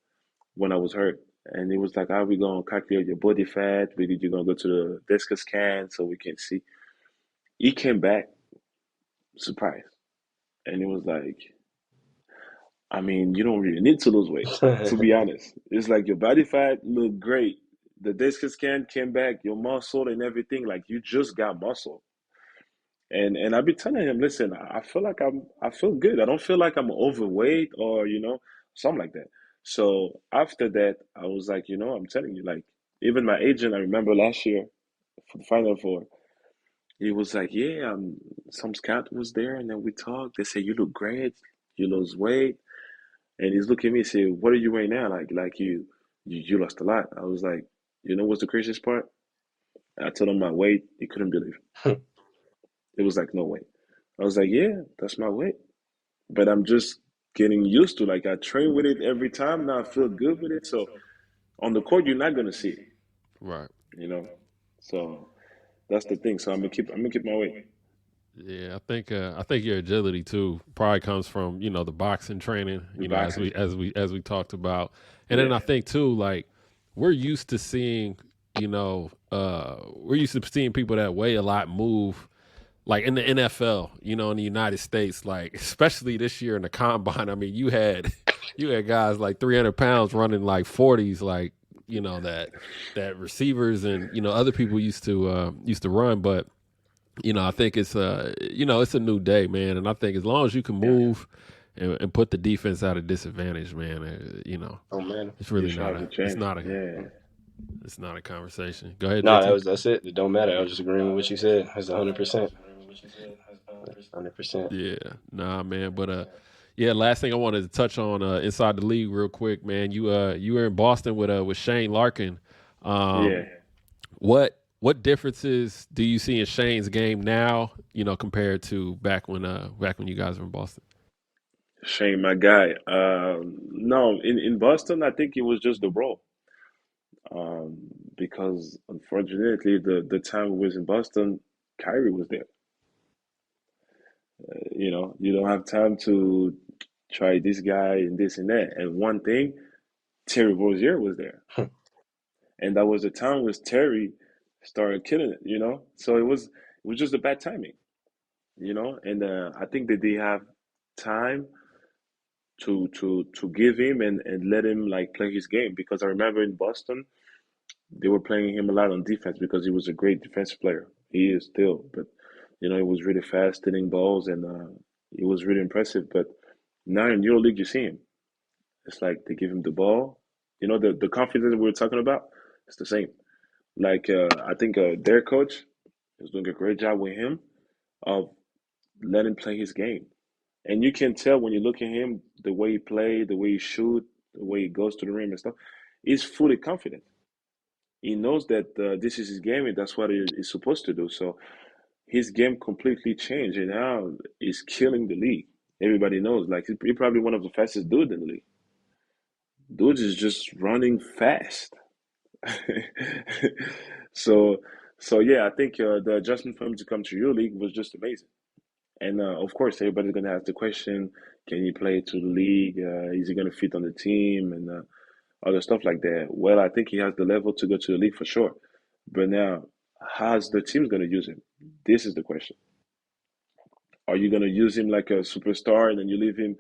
when I was hurt. And it was like, how are we gonna calculate your body fat? We did you gonna go to the DESCA scan so we can see. He came back surprised. And it was like, I mean, you don't really need to lose weight, to be honest. It's like your body fat looked great. The DESCA scan came back, your muscle and everything, like you just got muscle. And I've been telling him, listen, I feel like I feel good. I don't feel like I'm overweight or, something like that. So after that, I was like, I'm telling you, like, even my agent, I remember last year for the Final Four, he was like, yeah, some scout was there and then we talked. They said, you look great, you lose weight. And he's looking at me and say, what are you weighing now? Like you lost a lot. I was like, what's the craziest part? I told him my weight. He couldn't believe it. It was like, no way. I was like, yeah, that's my weight. But I'm just getting used to like I train with it every time. Now I feel good with it. So on the court, you're not gonna see it, Right. you know. So that's the thing. So I'm gonna keep my weight. Yeah, I think your agility too probably comes from the boxing training. The As boxing. we talked about, and then Yeah. I think too like we're used to seeing we're used to seeing people that weigh a lot move like in the NFL, in the United States, like especially this year in the combine. I mean, you had guys like 300 pounds running like 40s, like that receivers and other people used to run, but I think it's a new day, man, and I think as long as you can Yeah. move and put the defense at a disadvantage, man, Oh man. it's You really should not have a to it's change. not a Yeah. it's not a conversation. Go ahead, No, JT. that's it. It don't matter. I was just agreeing with what you said. That's 100%. 100%. Yeah, nah, man, but yeah. Last thing I wanted to touch on inside the league real quick, man. You were in Boston with Shane Larkin. Yeah. Um, what differences do you see in Shane's game now? Compared to back when you guys were in Boston. Shane, my guy. No, in Boston, I think it was just the role. Um, because unfortunately, the time we was in Boston, Kyrie was there. You don't have time to try this guy and this and that. And one thing, Terry Rozier was there, and that was the time when Terry started killing it. So it was just a bad timing. And I think that they have time to give him and let him like play his game because I remember in Boston they were playing him a lot on defense because he was a great defensive player. He is still, but he was really fast, hitting balls, and it was really impressive. But now in EuroLeague, you see him. It's like they give him the ball. The confidence we were talking about. It's the same. Like I think their coach is doing a great job with him of letting him play his game. And you can tell when you look at him, the way he play, the way he shoot, the way he goes to the rim and stuff, he's fully confident. He knows that this is his game and that's what he's supposed to do. So his game completely changed, and now he's killing the league. Everybody knows, like he's probably one of the fastest dudes in the league. Dude is just running fast. so, so yeah, I think the adjustment for him to come to EuroLeague was just amazing. And of course, everybody's gonna ask the question: Can he play to the league? Is he gonna fit on the team and other stuff like that? Well, I think he has the level to go to the league for sure. But now, how's the team's gonna use him? This is the question. Are you gonna use him like a superstar and then you leave him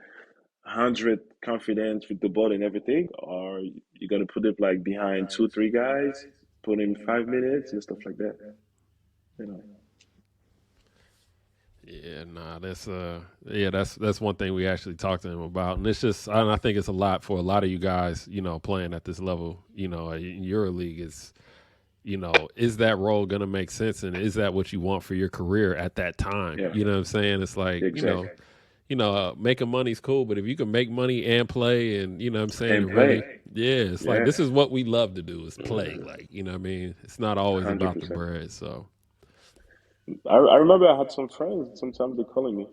100 confidence with the ball and everything, or you gonna put it like behind two, three guys, put him 5 minutes and stuff like that? You know. Yeah, nah, that's one thing we actually talked to him about, and it's just, and I think it's a lot for a lot of you guys, playing at this level, in EuroLeague is, is that role gonna make sense, and is that what you want for your career at that time? Yeah, You know what I'm saying? It's like, exactly. making money's cool, but if you can make money and play, and you know what I'm saying, And and really, play. yeah, it's like Yeah, this is what we love to do is play. Like, what I mean, it's not always about the 100%. bread. So I remember I had some friends, sometimes they're calling me.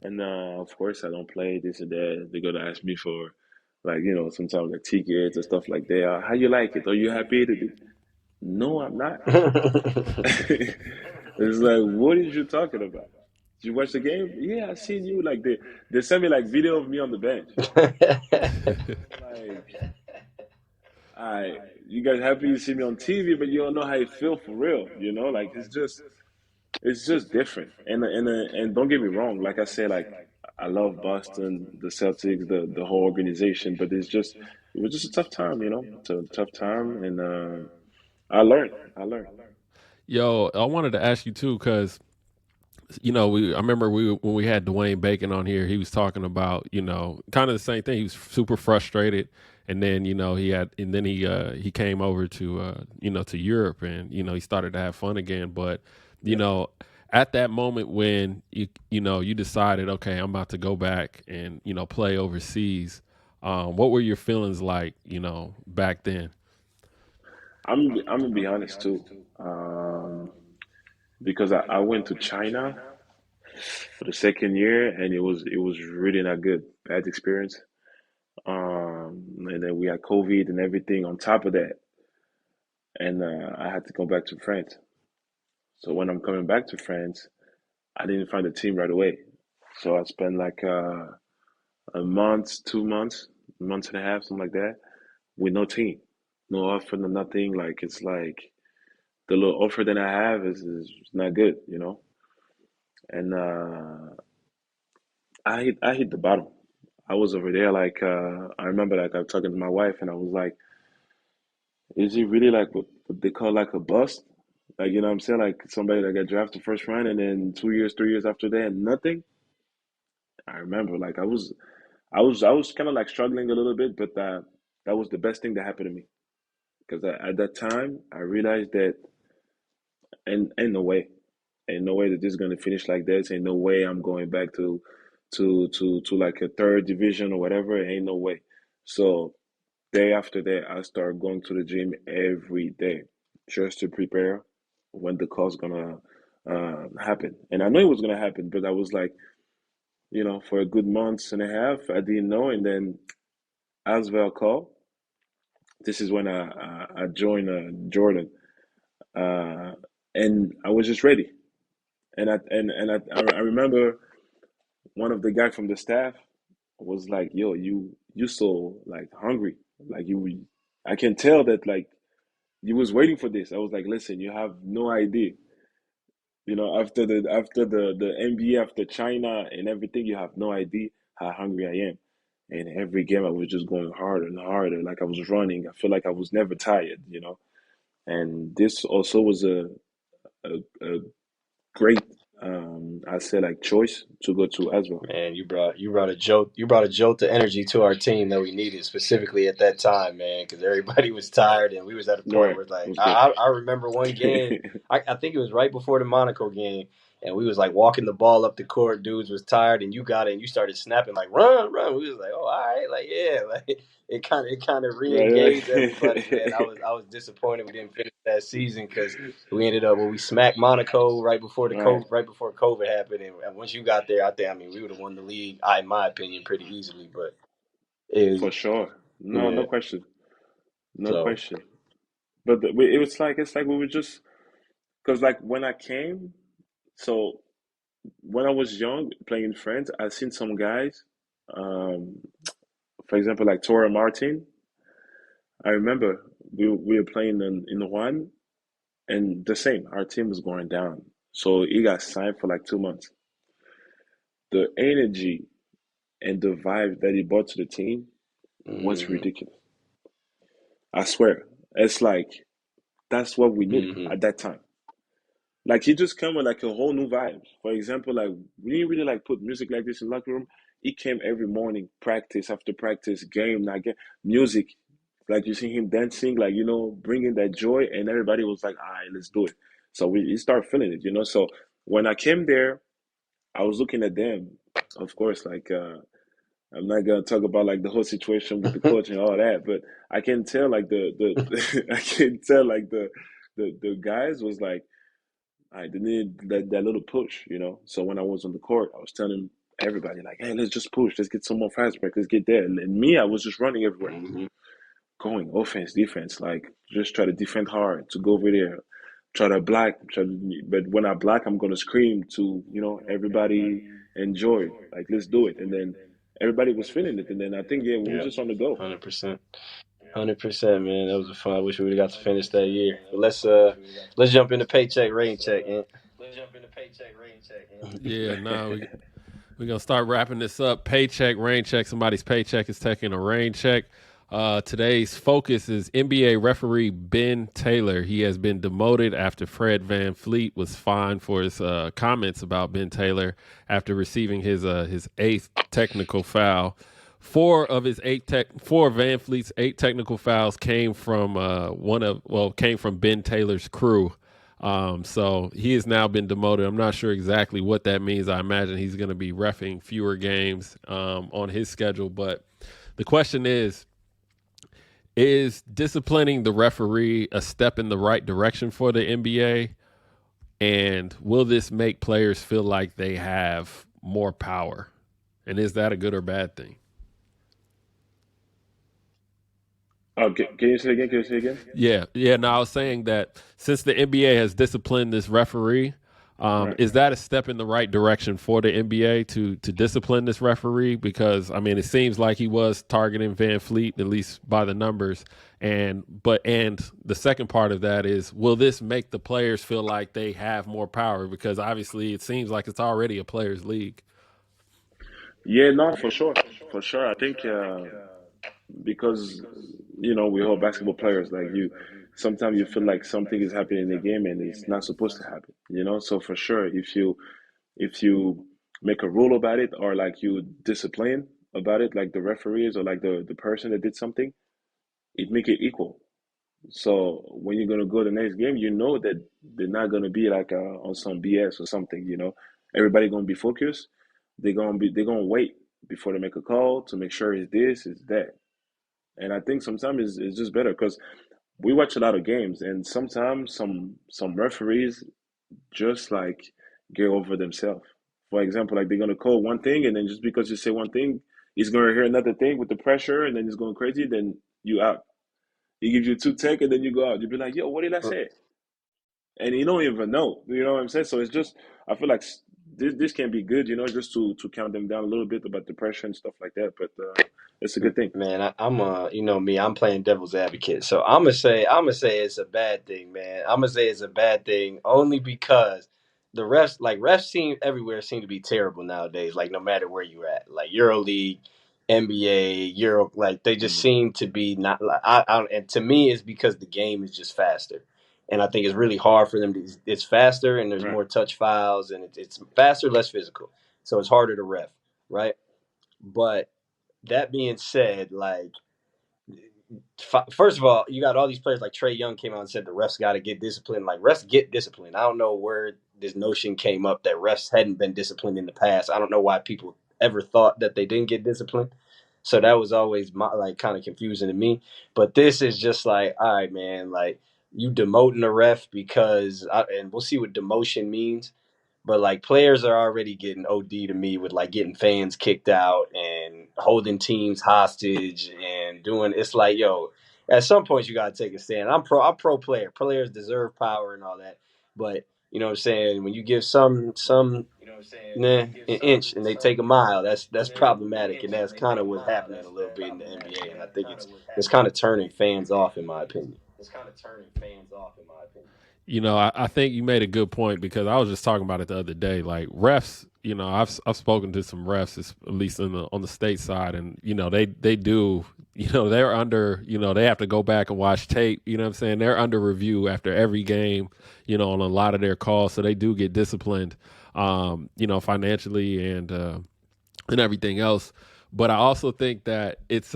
And of course, I don't play this and that. They're gonna ask me for, like, sometimes like tickets and stuff like that. How you like it? Are you happy to do? No, I'm not. It's like, what is you talking about? Did you watch the game? Yeah, I seen you. Like they sent me like video of me on the bench. Like, I you guys happy to see me on TV, but you don't know how you feel for real. Like it's just different. And don't get me wrong. Like I said, like I love Boston, the Celtics, the whole organization, but it was just a tough time. It's a tough time, and I learned. I learned. yo, I wanted to ask you too, because I remember when we had Dwayne Bacon on here, he was talking about, kind of the same thing. He was super frustrated, and then he came over to to Europe, and he started to have fun again. But you Yeah. know, at that moment when you decided, okay, I'm about to go back and play overseas. What were your feelings like, back then? I'm gonna be honest too, because I went to China for the second year, and it was really not good. Bad experience. And then we had COVID and everything on top of that, and I had to go back to France. So when I'm coming back to France, I didn't find a team right away. So I spent like a month, 2 months, a month and a half, something like that, with no team, no offer, no nothing. Like it's like the little offer that I have is not good. And I hit the bottom. I was over there like I remember like I was talking to my wife and I was like, is he really like what they call like a bust? Like what I'm saying, like somebody that got drafted first round and then 2 years, 3 years after that, nothing. I remember like I was kind of like struggling a little bit, but that was the best thing that happened to me because at that time I realized that ain't no way, ain't no way that this is gonna finish like this. Ain't no way I'm going back to like a third division or whatever. Ain't no way. So day after day, I start going to the gym every day just to prepare when the call's gonna happen. And I know it was gonna happen, but I was like, for a good month and a half, I didn't know. And then as well call, this is when I joined Jordan, uh, and I was just ready. And I remember one of the guy from the staff was like, "Yo, you so like hungry, like you." I can tell that like you was waiting for this. I was like, "Listen, you have no idea. After the NBA, after China and everything, you have no idea how hungry I am." And every game, I was just going harder and harder. Like I was running. I feel like I was never tired. And this also was a great, I say like choice to go to as well. Man, you brought a jolt of energy to our team that we needed specifically at that time, man, because everybody was tired and we was at a point Right, where it like was good. I remember one game, I think it was right before the Monaco game, and we was like walking the ball up the court. Dudes was tired, and you got it, and you started snapping like run, run. We was like, oh, all right, like yeah, like it kind of re-engaged everybody, man. I was disappointed we didn't finish that season because we ended up we smacked Monaco right before Right. right before COVID happened, and once you got there, I mean we would have won the league, in my opinion, pretty easily. But it was For sure. No, yeah. no question. No So question. But it was like it's like we were just because like when I came, so when I was young playing in France, I seen some guys, um, for example, like Tora Martin. I remember we were playing in one, and the same. Our team was going down, so he got signed for like 2 months. The energy and the vibe that he brought to the team was mm-hmm, ridiculous. I swear, it's like that's what we needed mm-hmm, at that time. Like he just came with like a whole new vibe. For example, like we didn't really like put music like this in the locker room. He came every morning, practice after practice, game not game, music. Like you see him dancing, like bringing that joy, and everybody was like, "All right, let's do it." So we start feeling it. So when I came there, I was looking at them. Of course, like I'm not gonna talk about like the whole situation with the coach and all that, but I can tell like the I can tell like the guys was like they needed that little push. So when I was on the court, I was telling everybody like, "Hey, let's just push. Let's get some more fast break. Let's get there." And me, I was just running everywhere, mm-hmm. going offense, defense, like just try to defend hard to go over there, try to block. But when I block, I'm gonna scream to everybody enjoy. Like let's do it. And then everybody was feeling it. And then I think we were Yeah, just on the go. 100%. 100%, man. That was a fun. I wish we would have got to finish that year. But let's jump into paycheck, rain check, man. Yeah, no, we're gonna start wrapping this up. Paycheck, rain check. Somebody's paycheck is taking a rain check. Today's focus is NBA referee Ben Taylor. He has been demoted after Fred Van Fleet was fined for his comments about Ben Taylor after receiving his eighth technical foul. Four of Van Fleet's 8 technical fouls came from came from Ben Taylor's crew. So he has now been demoted. I'm not sure exactly what that means. I imagine he's going to be reffing fewer games on his schedule. But the question is disciplining the referee a step in the right direction for the NBA? And will this make players feel like they have more power? And is that a good or bad thing? Oh, can you say it again? Can you say it again? Yeah. No, I was saying that since the NBA has disciplined this referee, Right. is that a step in the right direction for the NBA to discipline this referee? Because I mean, it seems like he was targeting Van Fleet, at least by the numbers. And the second part of that is, will this make the players feel like they have more power? Because obviously, it seems like it's already a players' league. Yeah, no, for sure, for sure. I think because we all basketball players like you sometimes you feel like something is happening in the game and it's not supposed to happen. So for sure if you make a rule about it or like you discipline about it like the referees or like the person that did something, it make it equal. So when you're gonna go the next game, you know that they're not gonna be like on some BS or something. Everybody gonna be focused. They're gonna wait before they make a call to make sure it's this, it's that. And I think sometimes it's just better because we watch a lot of games, and sometimes some referees just like get over themselves. For example, like they're gonna call one thing, and then just because you say one thing, he's gonna hear another thing with the pressure, and then he's going crazy. Then you out. He gives you two tech, and then you go out. You be like, "Yo, what did I say?" And you don't even know. You know what I'm saying? So it's just I feel like this can be good, just to count them down a little bit about the pressure and stuff like that. But it's a good thing. Man, I'm you know me, I'm playing devil's advocate. So I'm gonna say it's a bad thing, man. I'm gonna say it's a bad thing only because the refs seem to be terrible nowadays. Like no matter where you're at, like EuroLeague, NBA, Euro, like they just Mm. seem to be not. Like, and to me, it's because the game is just faster, and I think it's really hard for them to. It's faster, and there's Right. more touch fouls, and it's faster, less physical, so it's harder to ref, right? But that being said, like first of all, you got all these players like Trey Young came out and said the refs got to get disciplined. Like refs get disciplined. I don't know where this notion came up that refs hadn't been disciplined in the past. I don't know why people ever thought that they didn't get disciplined. So that was always kind of confusing to me. But this is just like, all right, man, like you demoting a ref and we'll see what demotion means. But like players are already getting OD to me with like getting fans kicked out and holding teams hostage and doing. It's like, yo, at some point you gotta take a stand. I'm pro player. Players deserve power and all that. But you know what I'm saying? When you give some an inch and they take a mile, that's problematic, and that's kind of what's happening a little bit in the NBA. And I think it's kind of turning fans off, in my opinion. You know, I think you made a good point because I was just talking about it the other day. Like refs, you know, I've spoken to some refs, at least on the state side, and you know they do, you know, they're under, you know, they have to go back and watch tape. You know what I'm saying? They're under review after every game, you know, on a lot of their calls, so they do get disciplined, you know, financially and everything else. But I also think that it's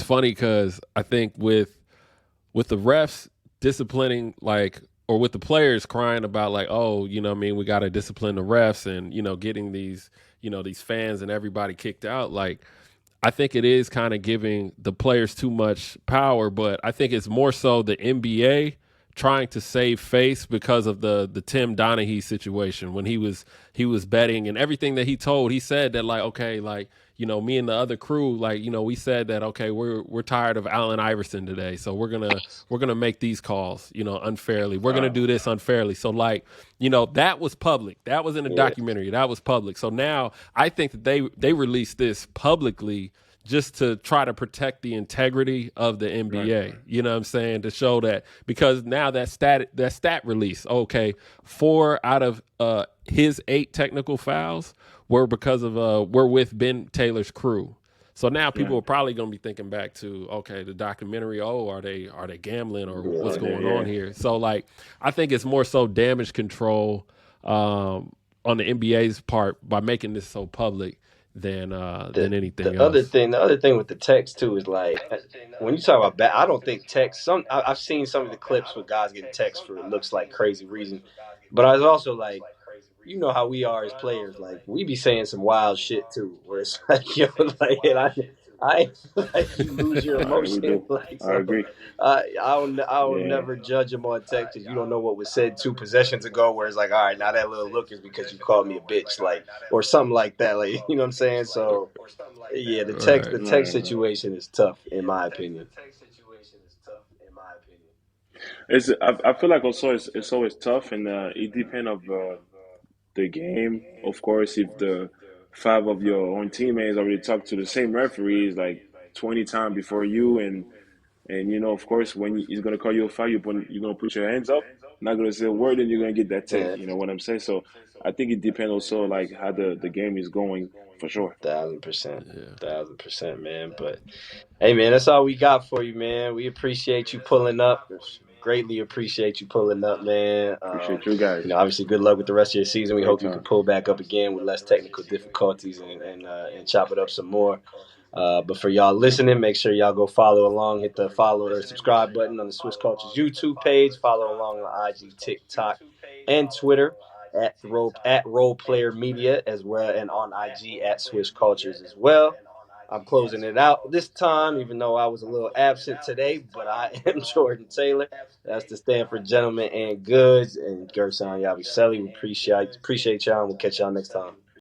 funny because I think with the refs disciplining, like, or with the players crying about like, oh, you know what I mean, we got to discipline the refs and, you know, getting these, you know, these fans and everybody kicked out. Like, I think it is kind of giving the players too much power, but I think it's more so the NBA trying to save face because of the Tim Donaghy situation when he was betting and everything that he told. He said that like, okay, like, you know, me and the other crew, like, you know, we said that, okay, we're tired of Allen Iverson today, so we're gonna make these calls, you know, unfairly. We're gonna do this unfairly. So like, you know, that was public. That was in a documentary. That was public. So now I think that they released this publicly just to try to protect the integrity of the NBA. Right. You know what I'm saying? To show that, because now that stat release, okay, 4 out of his 8 technical fouls were because of were with Ben Taylor's crew. So now people are probably going to be thinking back to, okay, the documentary, oh, are they gambling or what's going on here? So like, I think it's more so damage control on the NBA's part by making this so public than anything else. The other thing with the text too is like, when you talk about I don't think text. I've seen some of the clips with guys getting text for it looks like crazy reason, but I was also like, you know how we are as players, like we be saying some wild shit too, where it's like, yo, like, and I like you lose your emotion. Like, so, I agree. I'll never judge him on text because you don't know what was said 2 possessions ago. Where it's like, all right, now that little look is because you called me a bitch, like, or something like that. Like, you know what I'm saying? So, yeah, the text situation is tough, in my opinion. I feel like also it's always tough, and it depends of the game. Of course, if the 5 of your own teammates already talked to the same referees like 20 times before you, and you know, of course, when he's gonna call you a foul, you're gonna put your hands up, not gonna say a word, and you're gonna get that tip. You know what I'm saying? So I think it depends also like how the game is going for sure. 1,000%, man. But hey, man, that's all we got for you, man. We appreciate you pulling up. Greatly appreciate you pulling up, man. Appreciate you guys. You know, obviously, good luck with the rest of your season. We hope you can pull back up again with less technical difficulties and chop it up some more. But for y'all listening, make sure y'all go follow along. Hit the follow or subscribe button on the Swish Cultures YouTube page. Follow along on IG, TikTok, and Twitter at Role Player Media as well, and on IG at Swish Cultures as well. I'm closing it out this time, even though I was a little absent today, but I am Jordan Taylor. That's the Stanford Gentleman and Goods and Guerschon Yabusele. We appreciate y'all, and we'll catch y'all next time.